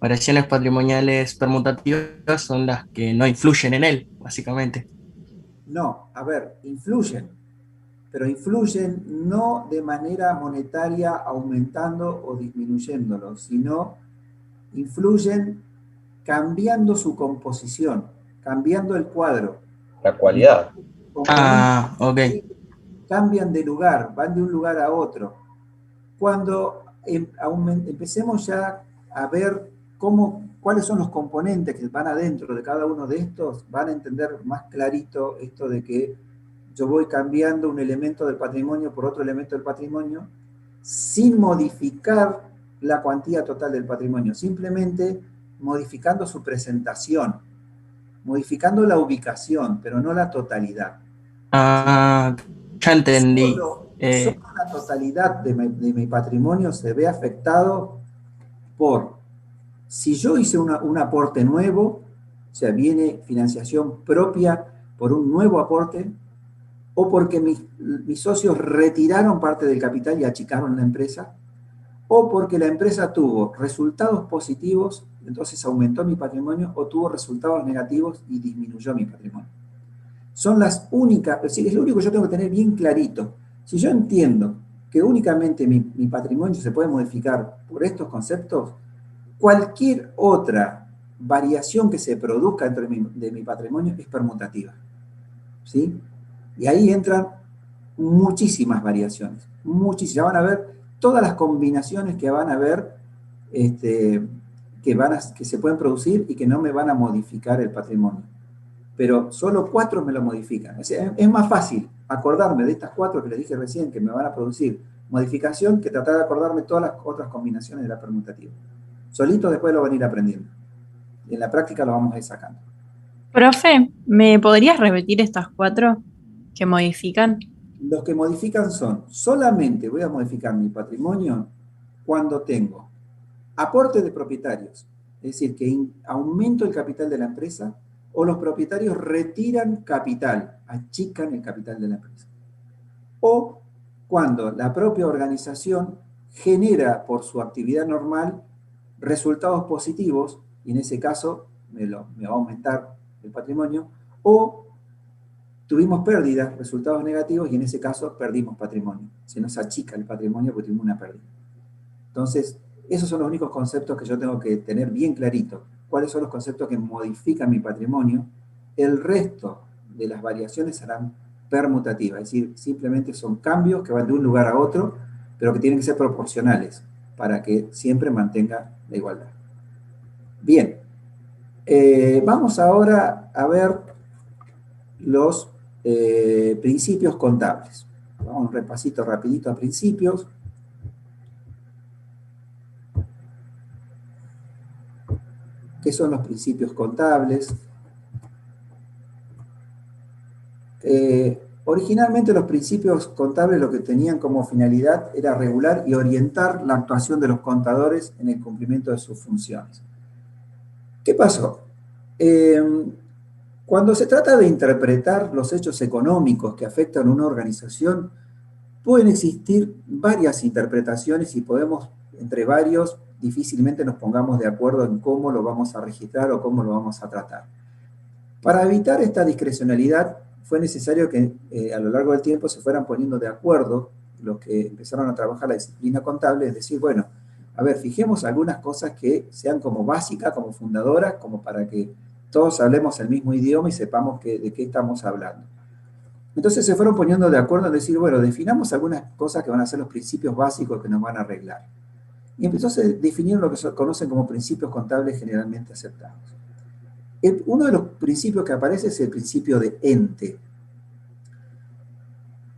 variaciones patrimoniales permutativas son las que no influyen en él, básicamente. No, a ver, influyen, pero influyen no de manera monetaria aumentando o disminuyéndolo, sino influyen cambiando su composición, cambiando el cuadro. La cualidad. Ah, ok. Cambian de lugar, van de un lugar a otro. Cuando empecemos ya a ver cuáles son los componentes que van adentro de cada uno de estos, van a entender más clarito esto de que yo voy cambiando un elemento del patrimonio por otro elemento del patrimonio sin modificar la cuantía total del patrimonio, simplemente modificando su presentación, modificando la ubicación, pero no la totalidad. Ah, ya entendí. Solo la totalidad de mi patrimonio se ve afectado por, si yo hice un aporte nuevo, o sea, viene financiación propia por un nuevo aporte, o porque mis socios retiraron parte del capital y achicaron la empresa, o porque la empresa tuvo resultados positivos, entonces aumentó mi patrimonio, o tuvo resultados negativos y disminuyó mi patrimonio. Son las únicas, es decir, es lo único que yo tengo que tener bien clarito. Si yo entiendo que únicamente mi patrimonio se puede modificar por estos conceptos, cualquier otra variación que se produzca dentro de mi patrimonio es permutativa. ¿Sí? Y ahí entran muchísimas variaciones, muchísimas. Ya van a ver todas las combinaciones que van a haber, que se pueden producir y que no me van a modificar el patrimonio. Pero solo 4 me lo modifican. O sea, es más fácil acordarme de estas 4 que les dije recién que me van a producir modificación que tratar de acordarme todas las otras combinaciones de la permutativa. Solito después lo van a ir aprendiendo. Y en la práctica lo vamos a ir sacando. Profe, ¿me podrías repetir estas 4 que modifican? Los que modifican son, solamente voy a modificar mi patrimonio cuando tengo aporte de propietarios, es decir, que aumento el capital de la empresa, o los propietarios retiran capital, achican el capital de la empresa. O cuando la propia organización genera por su actividad normal resultados positivos, y en ese caso me va a aumentar el patrimonio, o tuvimos pérdidas, resultados negativos, y en ese caso perdimos patrimonio. Se nos achica el patrimonio porque tuvimos una pérdida. Entonces, esos son los únicos conceptos que yo tengo que tener bien clarito. ¿Cuáles son los conceptos que modifican mi patrimonio? El resto de las variaciones serán permutativa, es decir, simplemente son cambios que van de un lugar a otro, pero que tienen que ser proporcionales para que siempre mantenga la igualdad. Bien, vamos ahora a ver los principios contables. Vamos un repasito rapidito a principios. ¿Qué son los principios contables? Originalmente los principios contables lo que tenían como finalidad era regular y orientar la actuación de los contadores en el cumplimiento de sus funciones. ¿Qué pasó? Cuando se trata de interpretar los hechos económicos que afectan a una organización, pueden existir varias interpretaciones y podemos, entre varios, difícilmente nos pongamos de acuerdo en cómo lo vamos a registrar o cómo lo vamos a tratar. Para evitar esta discrecionalidad, fue necesario que a lo largo del tiempo se fueran poniendo de acuerdo los que empezaron a trabajar la disciplina contable, es decir, bueno, a ver, fijemos algunas cosas que sean como básicas, como fundadoras, como para que todos hablemos el mismo idioma y sepamos de qué estamos hablando. Entonces se fueron poniendo de acuerdo en decir, bueno, definamos algunas cosas que van a ser los principios básicos que nos van a arreglar. Y entonces definieron lo que se conocen como principios contables generalmente aceptados. Uno de los principios que aparece es el principio de ente.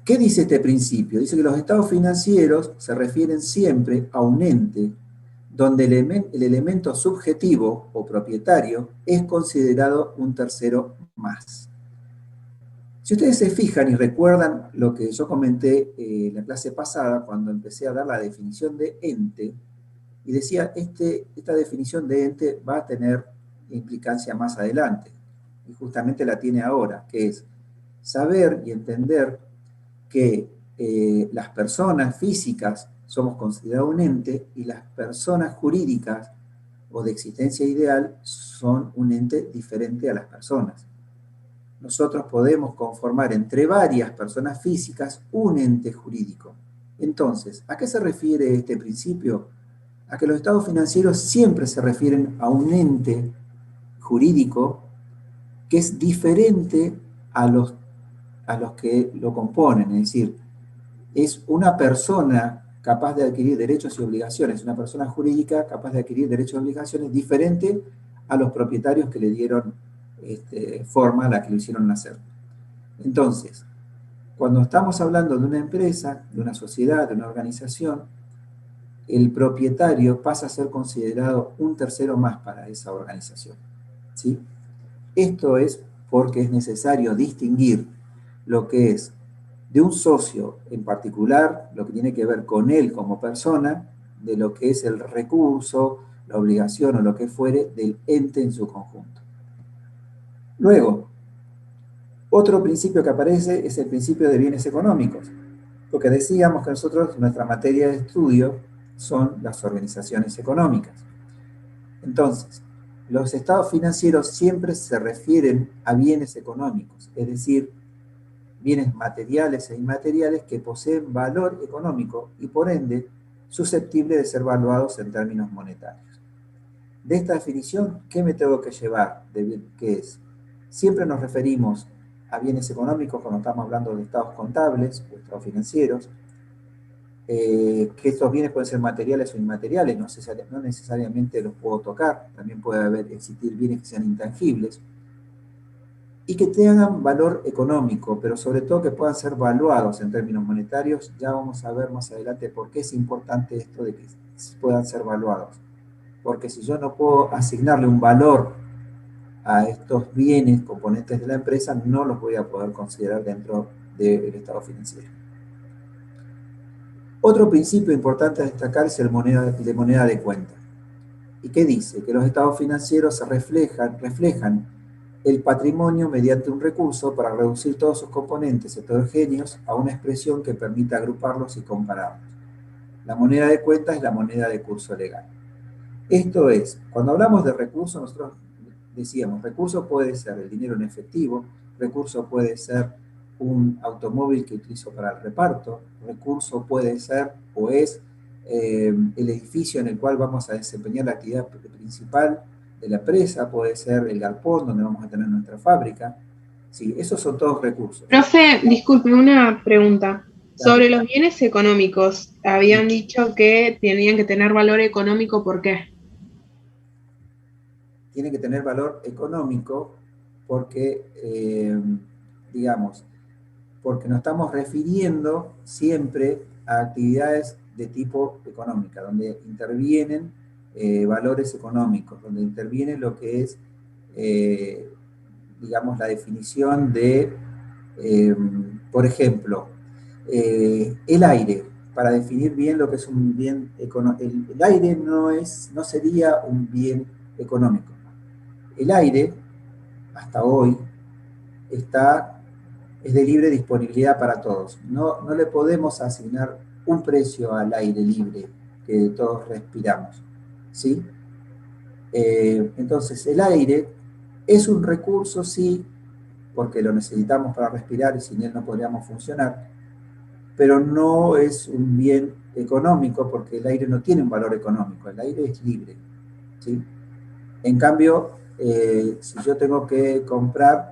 ¿Qué dice este principio? Dice que los estados financieros se refieren siempre a un ente donde el elemento subjetivo o propietario es considerado un tercero más. Si ustedes se fijan y recuerdan lo que yo comenté en la clase pasada, cuando empecé a dar la definición de ente, y decía, esta definición de ente va a tener implicancia más adelante, y justamente la tiene ahora, que es saber y entender que las personas físicas somos considerados un ente y las personas jurídicas o de existencia ideal son un ente diferente a las personas. Nosotros podemos conformar entre varias personas físicas un ente jurídico. Entonces, ¿a qué se refiere este principio? A que los estados financieros siempre se refieren a un ente jurídico que es diferente a los que lo componen, es decir, es una persona capaz de adquirir derechos y obligaciones, una persona jurídica capaz de adquirir derechos y obligaciones diferente a los propietarios que le dieron forma a la que lo hicieron nacer. Entonces, cuando estamos hablando de una empresa, de una sociedad, de una organización, el propietario pasa a ser considerado un tercero más para esa organización, ¿sí? Esto es porque es necesario distinguir lo que es de un socio en particular, lo que tiene que ver con él como persona, de lo que es el recurso, la obligación o lo que fuere del ente en su conjunto. Luego, otro principio que aparece es el principio de bienes económicos, porque decíamos que nosotros, nuestra materia de estudio son las organizaciones económicas. Entonces, los estados financieros siempre se refieren a bienes económicos, es decir, bienes materiales e inmateriales que poseen valor económico y por ende susceptible de ser valuados en términos monetarios. De esta definición, ¿qué me tengo que llevar? ¿Qué es? Siempre nos referimos a bienes económicos cuando estamos hablando de estados contables o estados financieros, que estos bienes pueden ser materiales o inmateriales, no necesariamente los puedo tocar, también puede existir bienes que sean intangibles, y que tengan valor económico, pero sobre todo que puedan ser valuados en términos monetarios. Ya vamos a ver más adelante por qué es importante esto de que puedan ser valuados. Porque si yo no puedo asignarle un valor a estos bienes, componentes de la empresa, no los voy a poder considerar dentro del estado financiero. Otro principio importante a destacar es el de moneda de cuenta. ¿Y qué dice? Que los estados financieros reflejan el patrimonio mediante un recurso para reducir todos sus componentes heterogéneos a una expresión que permita agruparlos y compararlos. La moneda de cuenta es la moneda de curso legal. Esto es, cuando hablamos de recursos, nosotros decíamos, recurso puede ser el dinero en efectivo, recurso puede ser un automóvil que utilizo para el reparto, recurso puede ser o es el edificio en el cual vamos a desempeñar la actividad principal de la empresa, puede ser el galpón donde vamos a tener nuestra fábrica, Sí, esos son todos recursos. Profe, disculpe, una pregunta. Sobre los bienes económicos, habían dicho que tenían que tener valor económico, ¿por qué? Tiene que tener valor económico porque, digamos, porque nos estamos refiriendo siempre a actividades de tipo económica, donde intervienen valores económicos, donde interviene lo que es, digamos, la definición de, por ejemplo, el aire. Para definir bien lo que es un bien económico, el aire no sería un bien económico. El aire, hasta hoy, es de libre disponibilidad para todos. No le podemos asignar un precio al aire libre que todos respiramos, ¿sí? Entonces, el aire es un recurso, sí, porque lo necesitamos para respirar y sin él no podríamos funcionar, pero no es un bien económico porque el aire no tiene un valor económico, el aire es libre, ¿sí? En cambio, si yo tengo que comprar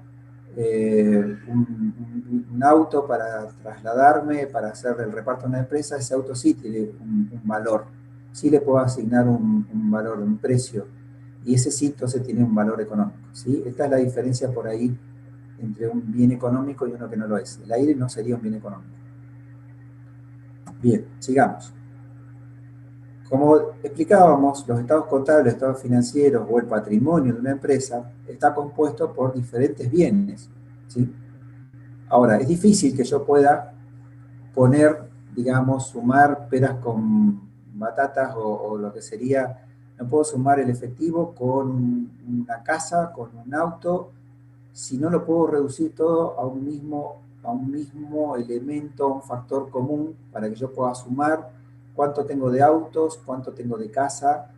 un auto para trasladarme, para hacer el reparto de una empresa, ese auto sí tiene un valor, sí le puedo asignar un valor, un precio, y ese sí entonces tiene un valor económico, ¿sí? Esta es la diferencia por ahí entre un bien económico y uno que no lo es. El aire no sería un bien económico. Bien, sigamos. Como explicábamos, los estados contables, los estados financieros o el patrimonio de una empresa está compuesto por diferentes bienes, ¿sí? Ahora, es difícil que yo pueda poner, digamos, sumar peras con batatas o lo que sería, no puedo sumar el efectivo con una casa, con un auto, si no lo puedo reducir todo a un mismo elemento, a un factor común para que yo pueda sumar cuánto tengo de autos, cuánto tengo de casa,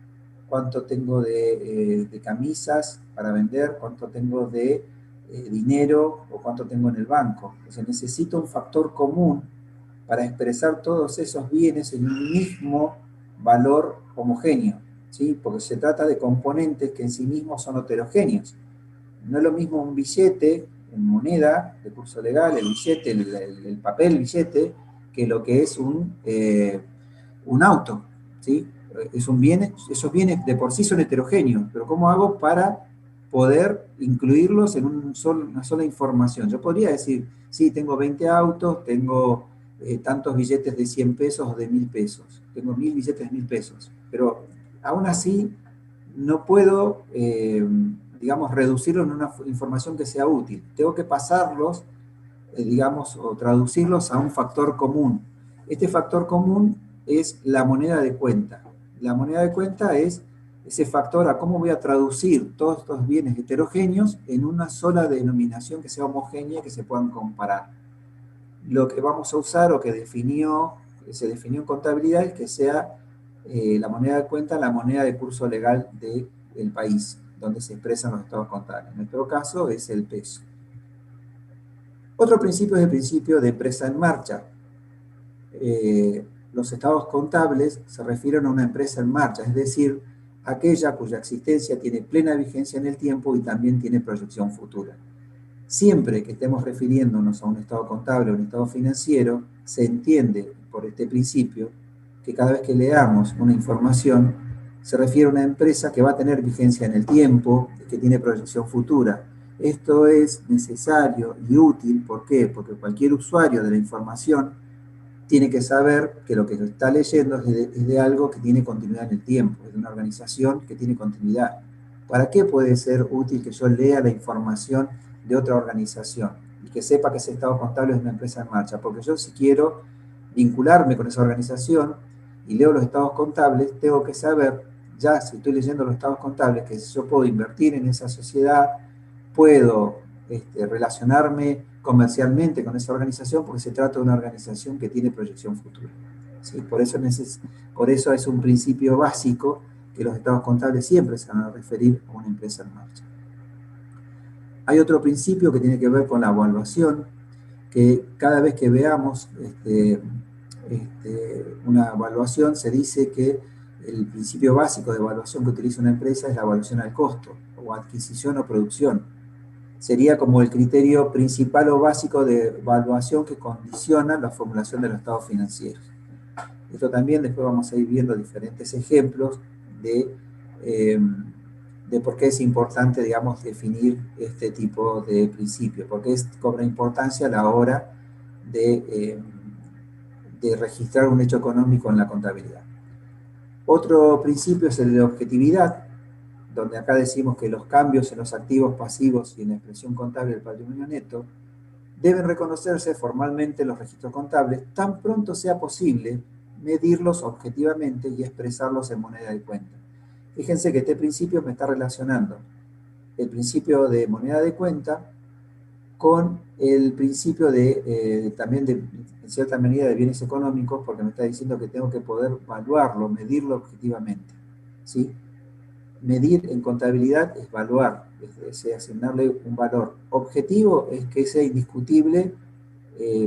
cuánto tengo de camisas para vender, cuánto tengo de dinero o cuánto tengo en el banco. Entonces necesito un factor común para expresar todos esos bienes en un mismo valor homogéneo, ¿sí? Porque se trata de componentes que en sí mismos son heterogéneos. No es lo mismo un billete en moneda de curso legal, el billete, el papel billete, que lo que es un auto, ¿sí? Esos bienes de por sí son heterogéneos, pero ¿cómo hago para poder incluirlos en una sola información? Yo podría decir, sí, tengo 20 autos, tengo tantos billetes de 100 pesos o de 1000 pesos, tengo 1000 billetes de 1000 pesos, pero aún así no puedo, digamos, reducirlo en una información que sea útil. Tengo que pasarlos, digamos, o traducirlos a un factor común. Este factor común es la moneda de cuenta. La moneda de cuenta es ese factor a cómo voy a traducir todos estos bienes heterogéneos en una sola denominación que sea homogénea, que se puedan comparar. Lo que vamos a usar o que se definió en contabilidad es que sea la moneda de cuenta la moneda de curso legal del país, donde se expresan los estados contables. En nuestro caso es el peso. Otro principio es el principio de empresa en marcha. Los estados contables se refieren a una empresa en marcha, es decir, aquella cuya existencia tiene plena vigencia en el tiempo y también tiene proyección futura. Siempre que estemos refiriéndonos a un estado contable o un estado financiero, se entiende por este principio que cada vez que leamos una información se refiere a una empresa que va a tener vigencia en el tiempo, que tiene proyección futura. Esto es necesario y útil, ¿por qué? Porque cualquier usuario de la información tiene que saber que lo que está leyendo es de algo que tiene continuidad en el tiempo, es de una organización que tiene continuidad. ¿Para qué puede ser útil que yo lea la información de otra organización y que sepa que ese estado contable es una empresa en marcha? Porque yo, si quiero vincularme con esa organización y leo los estados contables, tengo que saber, ya si estoy leyendo los estados contables, que yo puedo invertir en esa sociedad, puedo relacionarme comercialmente con esa organización, porque se trata de una organización que tiene proyección futura, ¿sí? Por eso es un principio básico que los estados contables siempre se van a referir a una empresa en marcha. Hay otro principio que tiene que ver con la evaluación, que cada vez que veamos una evaluación se dice que el principio básico de evaluación que utiliza una empresa es la evaluación al costo, o adquisición o producción. sería como el criterio principal o básico de evaluación que condiciona la formulación de los estados financieros. Esto también después vamos a ir viendo diferentes ejemplos de por qué es importante, digamos, definir este tipo de principio, porque cobra importancia a la hora de registrar un hecho económico en la contabilidad. Otro principio es el de objetividad, donde acá decimos que los cambios en los activos pasivos y en la expresión contable del patrimonio neto deben reconocerse formalmente en los registros contables tan pronto sea posible medirlos objetivamente y expresarlos en moneda de cuenta. Fíjense que este principio me está relacionando el principio de moneda de cuenta con el principio también en cierta medida de bienes económicos, porque me está diciendo que tengo que poder evaluarlo, medirlo objetivamente, ¿sí? Medir en contabilidad es evaluar, es asignarle un valor. Objetivo es que sea indiscutible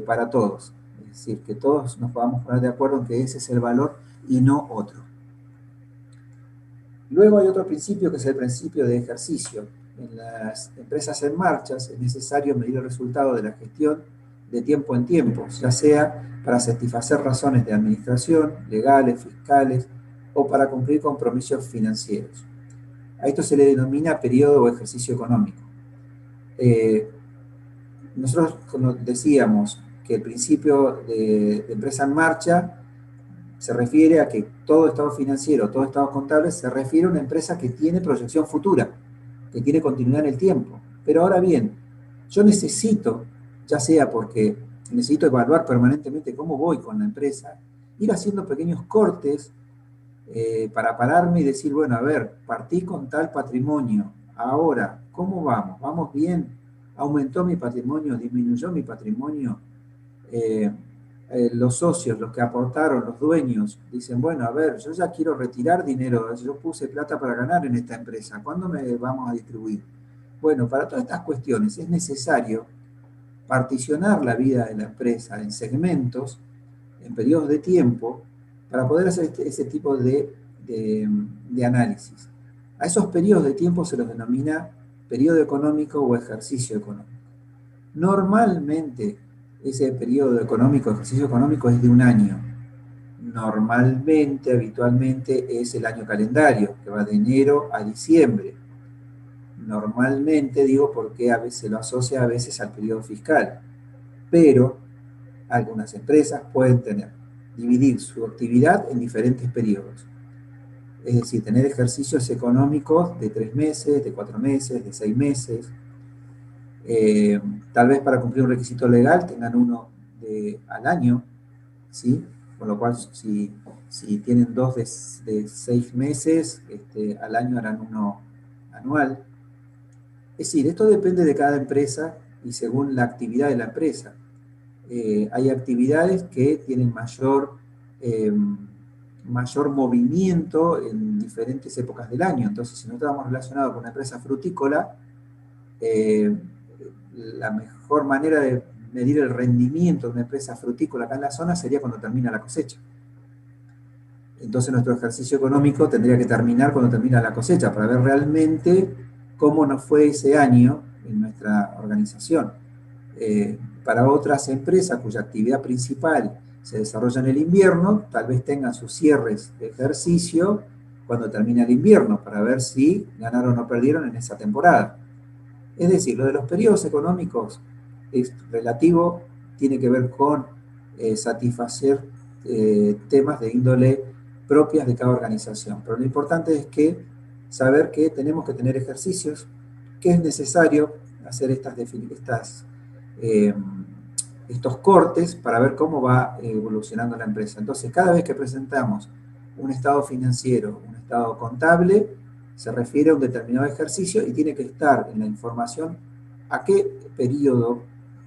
para todos, es decir, que todos nos podamos poner de acuerdo en que ese es el valor y no otro. Luego hay otro principio que es el principio de ejercicio. En las empresas en marcha es necesario medir el resultado de la gestión de tiempo en tiempo, ya sea para satisfacer razones de administración, legales, fiscales, o para cumplir compromisos financieros. A esto se le denomina periodo o ejercicio económico. Nosotros decíamos que el principio de empresa en marcha se refiere a que todo estado financiero, todo estado contable, se refiere a una empresa que tiene proyección futura, que tiene continuidad en el tiempo. Pero ahora bien, yo necesito, ya sea porque necesito evaluar permanentemente cómo voy con la empresa, ir haciendo pequeños cortes para pararme y decir, bueno, a ver, partí con tal patrimonio, ahora, ¿cómo vamos? ¿Vamos bien? ¿Aumentó mi patrimonio? ¿Disminuyó mi patrimonio? Los socios, los que aportaron, los dueños, dicen, bueno, a ver, yo ya quiero retirar dinero, yo puse plata para ganar en esta empresa, ¿cuándo me vamos a distribuir? Bueno, para todas estas cuestiones es necesario particionar la vida de la empresa en segmentos, en periodos de tiempo, para poder hacer ese tipo de análisis. A esos periodos de tiempo se los denomina periodo económico o ejercicio económico. Normalmente, ese periodo económico, ejercicio económico, es de un año. Normalmente, habitualmente, es el año calendario, que va de enero a diciembre. Normalmente, digo, porque a veces se lo asocia a veces al periodo fiscal. Pero algunas empresas pueden dividir su actividad en diferentes periodos. Es decir, tener ejercicios económicos de 3 meses, de 4 meses, de 6 meses. Tal vez para cumplir un requisito legal tengan uno al año, ¿sí? Con lo cual, si tienen 2 de 6 meses, al año harán uno anual. Es decir, esto depende de cada empresa y según la actividad de la empresa. Hay actividades que tienen mayor movimiento en diferentes épocas del año. Entonces, si no estamos relacionados con una empresa frutícola, la mejor manera de medir el rendimiento de una empresa frutícola acá en la zona sería cuando termina la cosecha. Entonces nuestro ejercicio económico tendría que terminar cuando termina la cosecha para ver realmente cómo nos fue ese año en nuestra organización. Para otras empresas cuya actividad principal se desarrolla en el invierno, tal vez tengan sus cierres de ejercicio cuando termina el invierno, para ver si ganaron o perdieron en esa temporada. Es decir, lo de los periodos económicos es relativo, tiene que ver con satisfacer temas de índole propias de cada organización. Pero lo importante es que saber que tenemos que tener ejercicios, que es necesario hacer estos cortes para ver cómo va evolucionando la empresa. Entonces, cada vez que presentamos un estado financiero, un estado contable, se refiere a un determinado ejercicio y tiene que estar en la información a qué periodo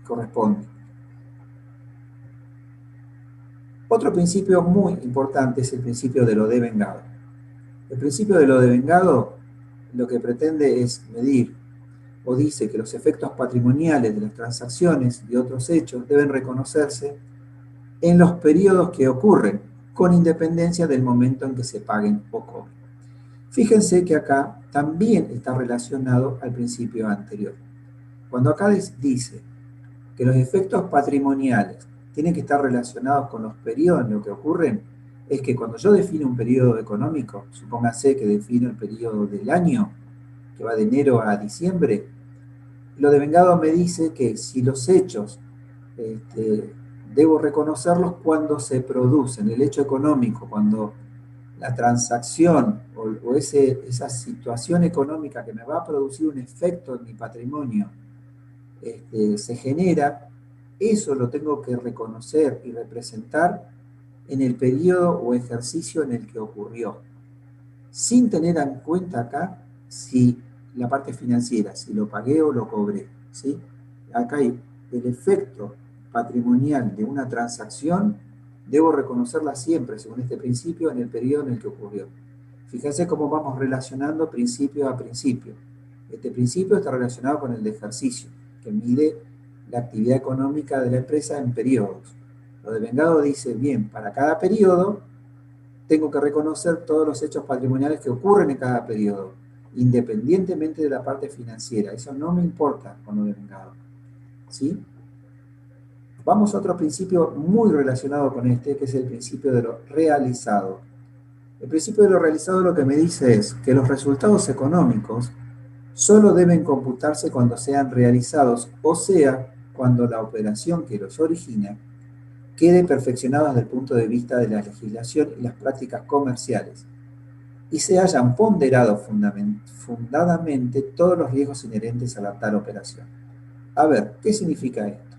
corresponde. Otro principio muy importante es el principio de lo devengado. El principio de lo devengado lo que pretende es medir o dice que los efectos patrimoniales de las transacciones y otros hechos deben reconocerse en los periodos que ocurren, con independencia del momento en que se paguen o cobren. Fíjense que acá también está relacionado al principio anterior. Cuando acá dice que los efectos patrimoniales tienen que estar relacionados con los periodos en los que ocurren, es que cuando yo defino un periodo económico, supóngase que defino el periodo del año, que va de enero a diciembre, lo devengado me dice que si los hechos debo reconocerlos cuando se producen, el hecho económico, cuando la transacción o esa situación económica que me va a producir un efecto en mi patrimonio se genera, eso lo tengo que reconocer y representar en el periodo o ejercicio en el que ocurrió, sin tener en cuenta acá si la parte financiera, si lo pagué o lo cobré, ¿sí? Acá hay el efecto patrimonial de una transacción, debo reconocerla siempre, según este principio, en el periodo en el que ocurrió. Fíjense cómo vamos relacionando principio a principio. Este principio está relacionado con el de ejercicio, que mide la actividad económica de la empresa en periodos. Lo devengado dice, bien, para cada periodo tengo que reconocer todos los hechos patrimoniales que ocurren en cada periodo, independientemente de la parte financiera. Eso no me importa con lo devengado, ¿sí? Vamos a otro principio muy relacionado con este, que es el principio de lo realizado. El principio de lo realizado lo que me dice es que los resultados económicos solo deben computarse cuando sean realizados, o sea, cuando la operación que los origina quede perfeccionada desde el punto de vista de la legislación y las prácticas comerciales, y se hayan ponderado fundadamente todos los riesgos inherentes a la tal operación. A ver, ¿qué significa esto?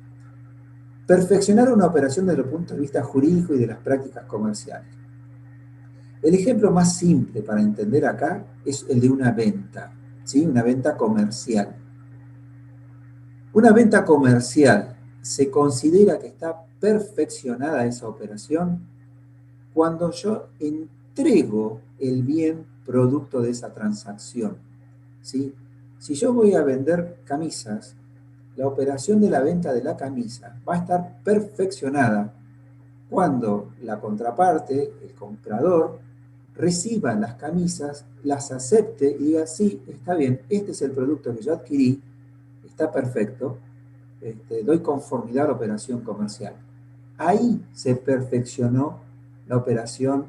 Perfeccionar una operación desde el punto de vista jurídico y de las prácticas comerciales. El ejemplo más simple para entender acá es el de una venta, ¿sí? Una venta comercial. Una venta comercial se considera que está perfeccionada esa operación cuando yo entrego el bien producto de esa transacción, ¿sí? Si yo voy a vender camisas, la operación de la venta de la camisa va a estar perfeccionada cuando la contraparte, el comprador, reciba las camisas, las acepte y diga, sí, está bien, este es el producto que yo adquirí, está perfecto, doy conformidad a la operación comercial. Ahí se perfeccionó la operación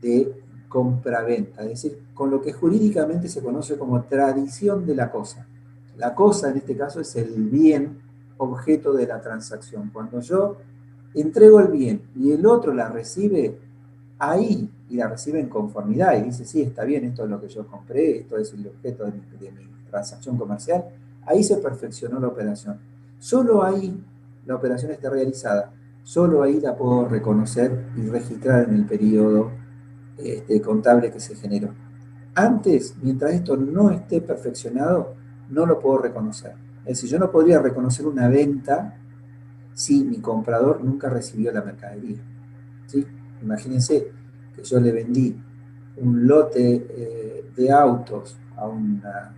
de compra-venta, es decir, con lo que jurídicamente se conoce como tradición de la cosa. La cosa, en este caso, es el bien objeto de la transacción. Cuando yo entrego el bien y el otro la recibe, ahí, y la recibe en conformidad, y dice, sí, está bien, esto es lo que yo compré, esto es el objeto de mi transacción comercial, ahí se perfeccionó la operación. Solo ahí la operación está realizada, solo ahí la puedo reconocer y registrar en el periodo contable que se generó. Antes, mientras esto no esté perfeccionado, no lo puedo reconocer. Es decir, yo no podría reconocer una venta si mi comprador nunca recibió la mercadería, ¿sí? Imagínense que yo le vendí un lote de autos a una,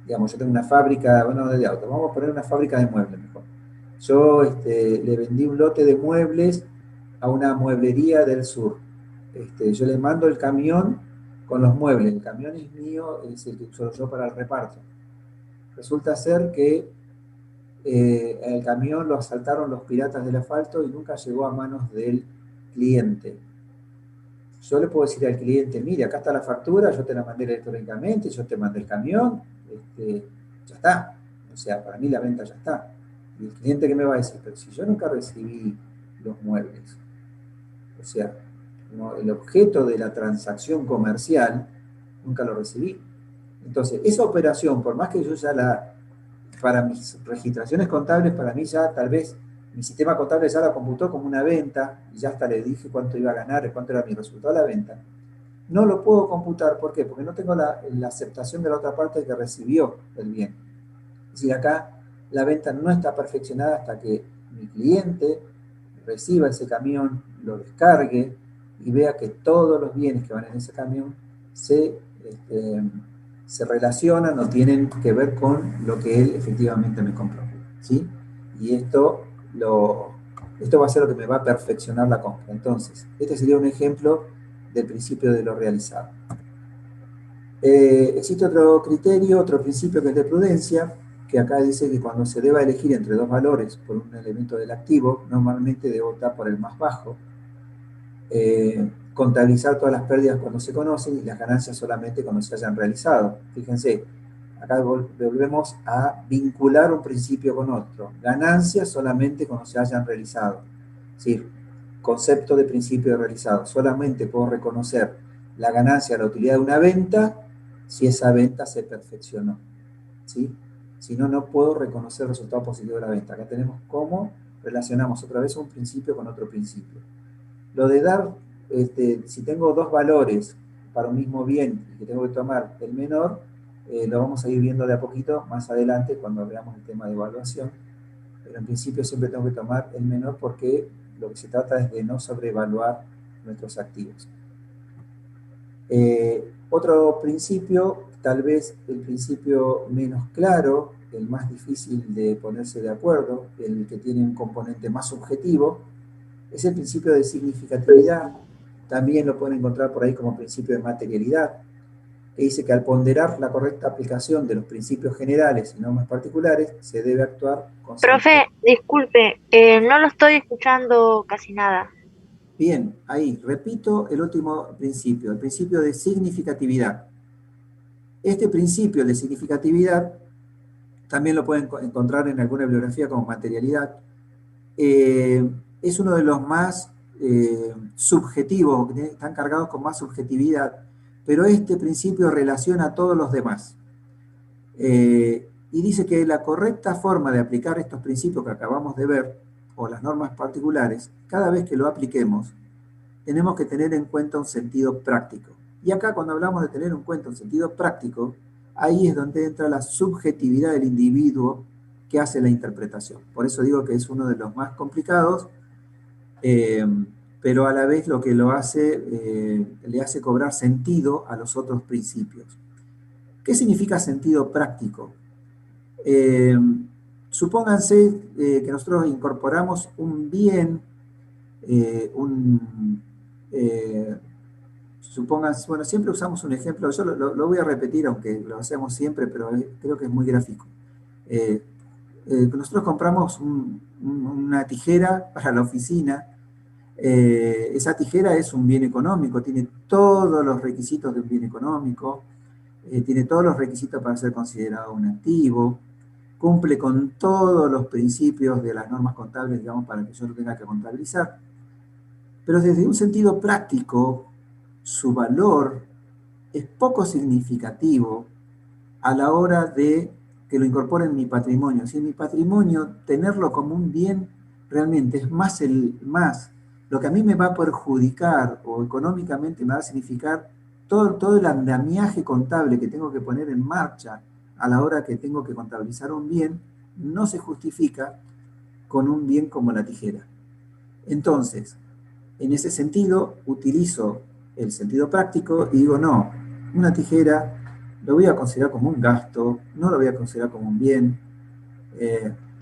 digamos, yo tengo una fábrica, bueno, de autos, vamos a poner una fábrica de muebles mejor. Yo le vendí un lote de muebles a una mueblería del sur. Yo le mando el camión con los muebles, el camión es mío, es el que uso yo para el reparto. Resulta ser que el camión lo asaltaron los piratas del asfalto y nunca llegó a manos del cliente. Yo le puedo decir al cliente, mire, acá está la factura, yo te la mandé electrónicamente, yo te mandé el camión, ya está. O sea, para mí la venta ya está. Y el cliente, ¿qué me va a decir? Pero si yo nunca recibí los muebles, o sea, no, el objeto de la transacción comercial, nunca lo recibí. Entonces, esa operación, por más que yo ya para mis registraciones contables, para mí ya tal vez mi sistema contable ya la computó como una venta, y ya hasta le dije cuánto iba a ganar, cuánto era mi resultado de la venta, no lo puedo computar. ¿Por qué? Porque no tengo la aceptación de la otra parte que recibió el bien. Es decir, acá la venta no está perfeccionada hasta que mi cliente reciba ese camión, lo descargue y vea que todos los bienes que van en ese camión se relacionan o tienen que ver con lo que él efectivamente me compró, ¿sí? Y esto va a ser lo que me va a perfeccionar la compra. Entonces, este sería un ejemplo del principio de lo realizado. Existe otro criterio, otro principio que es de prudencia, que que acá dice que cuando se deba elegir entre dos valores por un elemento del activo, normalmente debo optar por el más bajo, contabilizar todas las pérdidas cuando se conocen y las ganancias solamente cuando se hayan realizado. Fíjense, acá volvemos a vincular un principio con otro. Ganancias solamente cuando se hayan realizado. Es decir, concepto de principio realizado. Solamente puedo reconocer la ganancia, la utilidad de una venta, si esa venta se perfeccionó. ¿Sí? Si no, no puedo reconocer el resultado positivo de la venta. Acá tenemos cómo relacionamos otra vez un principio con otro principio. Lo de dar, si tengo dos valores para un mismo bien y que tengo que tomar el menor, lo vamos a ir viendo de a poquito más adelante cuando veamos el tema de evaluación. Pero en principio siempre tengo que tomar el menor porque lo que se trata es de no sobrevaluar nuestros activos. Otro principio, tal vez el principio menos claro, el más difícil de ponerse de acuerdo, el que tiene un componente más subjetivo, es el principio de significatividad. También lo pueden encontrar por ahí como principio de materialidad, que dice que al ponderar la correcta aplicación de los principios generales y normas particulares, se debe actuar con... Profe, disculpe, no lo estoy escuchando casi nada. Bien, ahí, repito el último principio, el principio de significatividad. Este principio de significatividad también lo pueden encontrar en alguna bibliografía como materialidad. Es uno de los más subjetivos, que están cargados con más subjetividad, pero este principio relaciona a todos los demás. Y dice que la correcta forma de aplicar estos principios que acabamos de ver, o las normas particulares, cada vez que lo apliquemos, tenemos que tener en cuenta un sentido práctico. Y acá cuando hablamos de tener en cuenta un sentido práctico, ahí es donde entra la subjetividad del individuo que hace la interpretación. Por eso digo que es uno de los más complicados, pero a la vez lo que lo hace, le hace cobrar sentido a los otros principios. ¿Qué significa sentido práctico? Supónganse que nosotros incorporamos un bien, supónganse, bueno, siempre usamos un ejemplo, yo lo voy a repetir, aunque lo hacemos siempre, pero creo que es muy gráfico. Nosotros compramos una tijera para la oficina. Esa tijera es un bien económico, tiene todos los requisitos de un bien económico, tiene todos los requisitos para ser considerado un activo, cumple con todos los principios de las normas contables, digamos, para que yo lo tenga que contabilizar. Pero desde un sentido práctico, su valor es poco significativo a la hora de que lo incorpore en mi patrimonio. Si en mi patrimonio tenerlo como un bien realmente es más lo que a mí me va a perjudicar o económicamente me va a significar todo el andamiaje contable que tengo que poner en marcha a la hora que tengo que contabilizar un bien, no se justifica con un bien como la tijera. Entonces, en ese sentido, utilizo el sentido práctico y digo, no, una tijera lo voy a considerar como un gasto, no lo voy a considerar como un bien,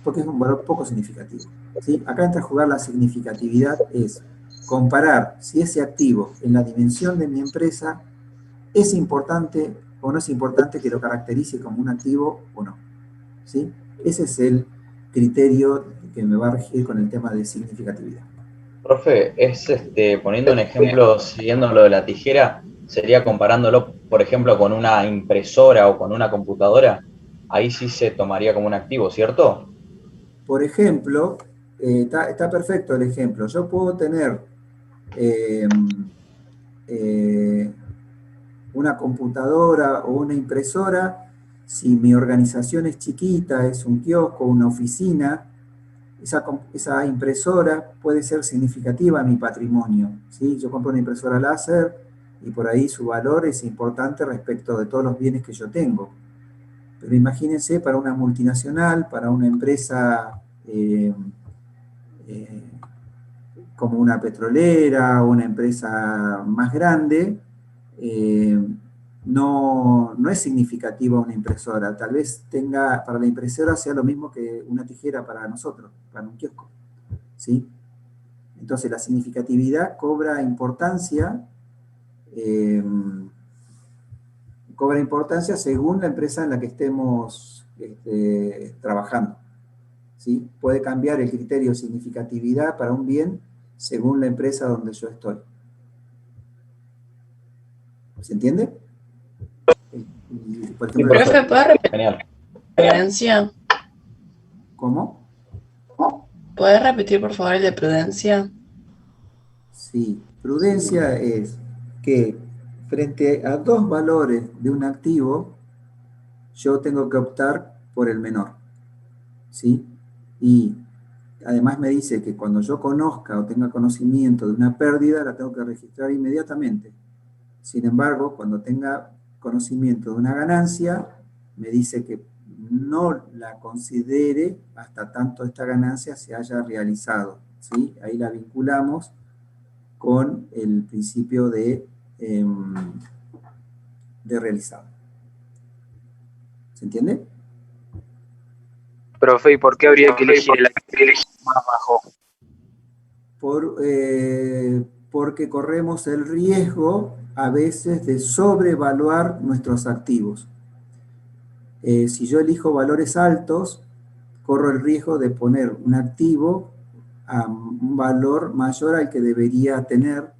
porque es un valor poco significativo. ¿Sí? Acá entra a jugar la significatividad, es comparar si ese activo en la dimensión de mi empresa es importante o no es importante que lo caracterice como un activo o no. ¿Sí? Ese es el criterio que me va a regir con el tema de significatividad. Profe, poniendo un ejemplo, siguiendo lo de la tijera, sería comparándolo, por ejemplo, con una impresora o con una computadora, ahí sí se tomaría como un activo, ¿cierto? Por ejemplo, está perfecto el ejemplo. Yo puedo tener una computadora o una impresora, si mi organización es chiquita, es un kiosco, una oficina, esa impresora puede ser significativa en mi patrimonio. ¿Sí? Yo compro una impresora láser y por ahí su valor es importante respecto de todos los bienes que yo tengo. Pero imagínense para una multinacional, para una empresa como una petrolera o una empresa más grande, no es significativa una impresora. Tal vez para la impresora sea lo mismo que una tijera para nosotros, para un kiosco. ¿Sí? Entonces la significatividad cobra importancia según la empresa en la que estemos trabajando. ¿Sí? Puede cambiar el criterio de significatividad para un bien según la empresa donde yo estoy. ¿Se entiende? Por ejemplo, Profe, ¿puede repetir prudencia? ¿Cómo? ¿Puedes repetir, por favor, el de prudencia? Sí, prudencia es que frente a dos valores de un activo, yo tengo que optar por el menor. ¿Sí? Y además me dice que cuando yo conozca o tenga conocimiento de una pérdida, la tengo que registrar inmediatamente. Sin embargo, cuando tenga conocimiento de una ganancia, me dice que no la considere hasta tanto esta ganancia se haya realizado. ¿Sí? Ahí la vinculamos con el principio de realizado. ¿Se entiende? Profe, ¿y por qué habría que elegir el activo más bajo? Porque corremos el riesgo a veces de sobrevaluar nuestros activos. Si yo elijo valores altos, corro el riesgo de poner un activo a un valor mayor al que debería tener,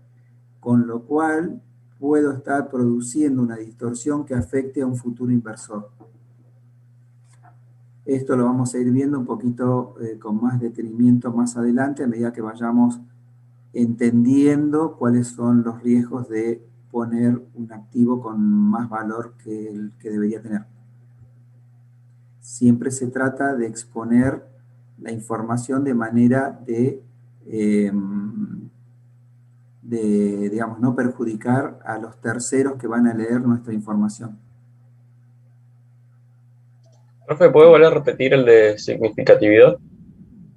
con lo cual puedo estar produciendo una distorsión que afecte a un futuro inversor. Esto lo vamos a ir viendo un poquito con más detenimiento más adelante, a medida que vayamos entendiendo cuáles son los riesgos de poner un activo con más valor que el que debería tener. Siempre se trata de exponer la información de manera de digamos, no perjudicar a los terceros que van a leer nuestra información. Profe, ¿puede volver a repetir el de significatividad?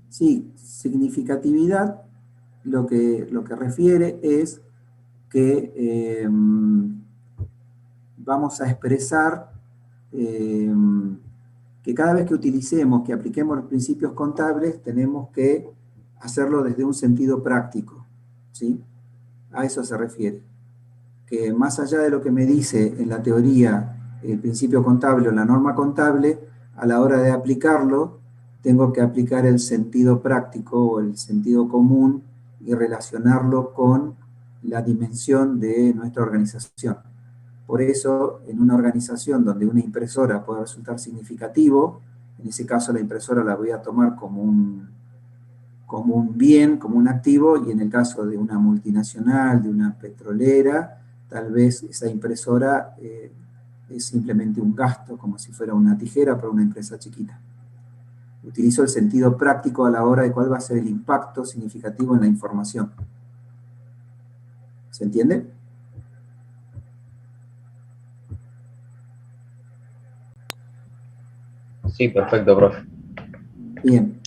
Sí, significatividad lo que refiere es que vamos a expresar que cada vez que utilicemos, que apliquemos los principios contables, tenemos que hacerlo desde un sentido práctico, ¿sí? A eso se refiere. Que más allá de lo que me dice en la teoría el principio contable o la norma contable, a la hora de aplicarlo, tengo que aplicar el sentido práctico o el sentido común y relacionarlo con la dimensión de nuestra organización. Por eso, en una organización donde una impresora puede resultar significativo, en ese caso la impresora la voy a tomar como un bien, como un activo, y en el caso de una multinacional, de una petrolera, tal vez esa impresora es simplemente un gasto, como si fuera una tijera para una empresa chiquita. Utilizo el sentido práctico a la hora de cuál va a ser el impacto significativo en la información. ¿Se entiende? Sí, perfecto, profe. Bien.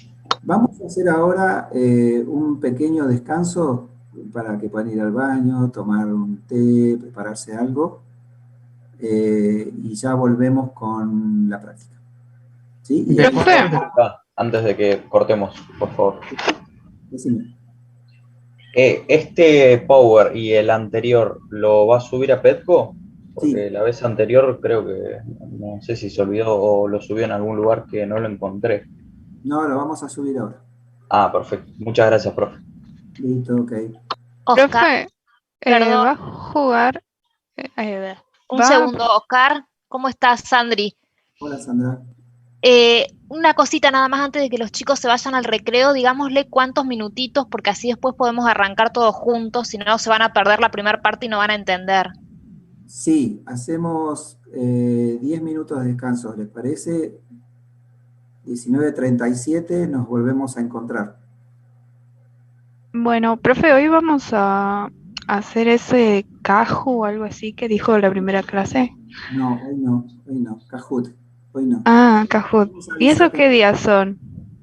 Vamos a hacer ahora un pequeño descanso para que puedan ir al baño, tomar un té, prepararse algo, y ya volvemos con la práctica. ¿Sí? Y antes de que cortemos, por favor. Decime. ¿Este Power y el anterior lo va a subir a Petco? Porque Sí. la vez anterior creo que, no sé si se olvidó o lo subió en algún lugar que no lo encontré. No, lo vamos a subir ahora. Ah, perfecto. Muchas gracias, profe. Listo, ok. Profe, Perdón. va a jugar. Un va- segundo, Oscar. ¿Cómo estás, Sandri? Hola, Sandra. Una cosita nada más antes de que los chicos se vayan al recreo, digámosle cuántos minutitos, porque así después podemos arrancar todos juntos, si no se van a perder la primera parte y no van a entender. Sí, hacemos 10 minutos de descanso, ¿les parece? 19:37 nos volvemos a encontrar. Bueno, profe, hoy vamos a hacer ese Caju o algo así que dijo la primera clase. No, hoy no, Kahoot, hoy no. Ah, Kahoot. ¿Y eso qué días son?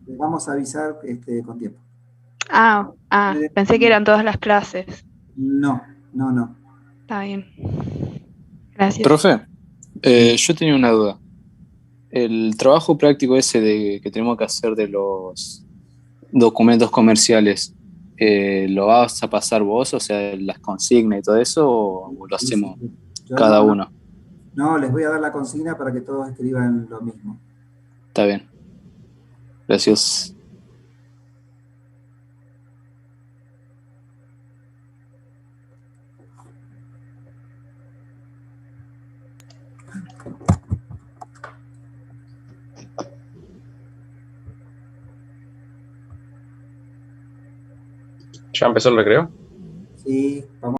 Les vamos a avisar con tiempo. Pensé que eran todas las clases. No. Está bien. Gracias. Profe, yo tenía una duda. El trabajo práctico ese que tenemos que hacer de los documentos comerciales, ¿lo vas a pasar vos, o sea, las consignas y todo eso, o lo hacemos Yo cada uno? No, les voy a dar la consigna para que todos escriban lo mismo. Está bien. Gracias. ¿Ya empezó el recreo? Sí, vamos.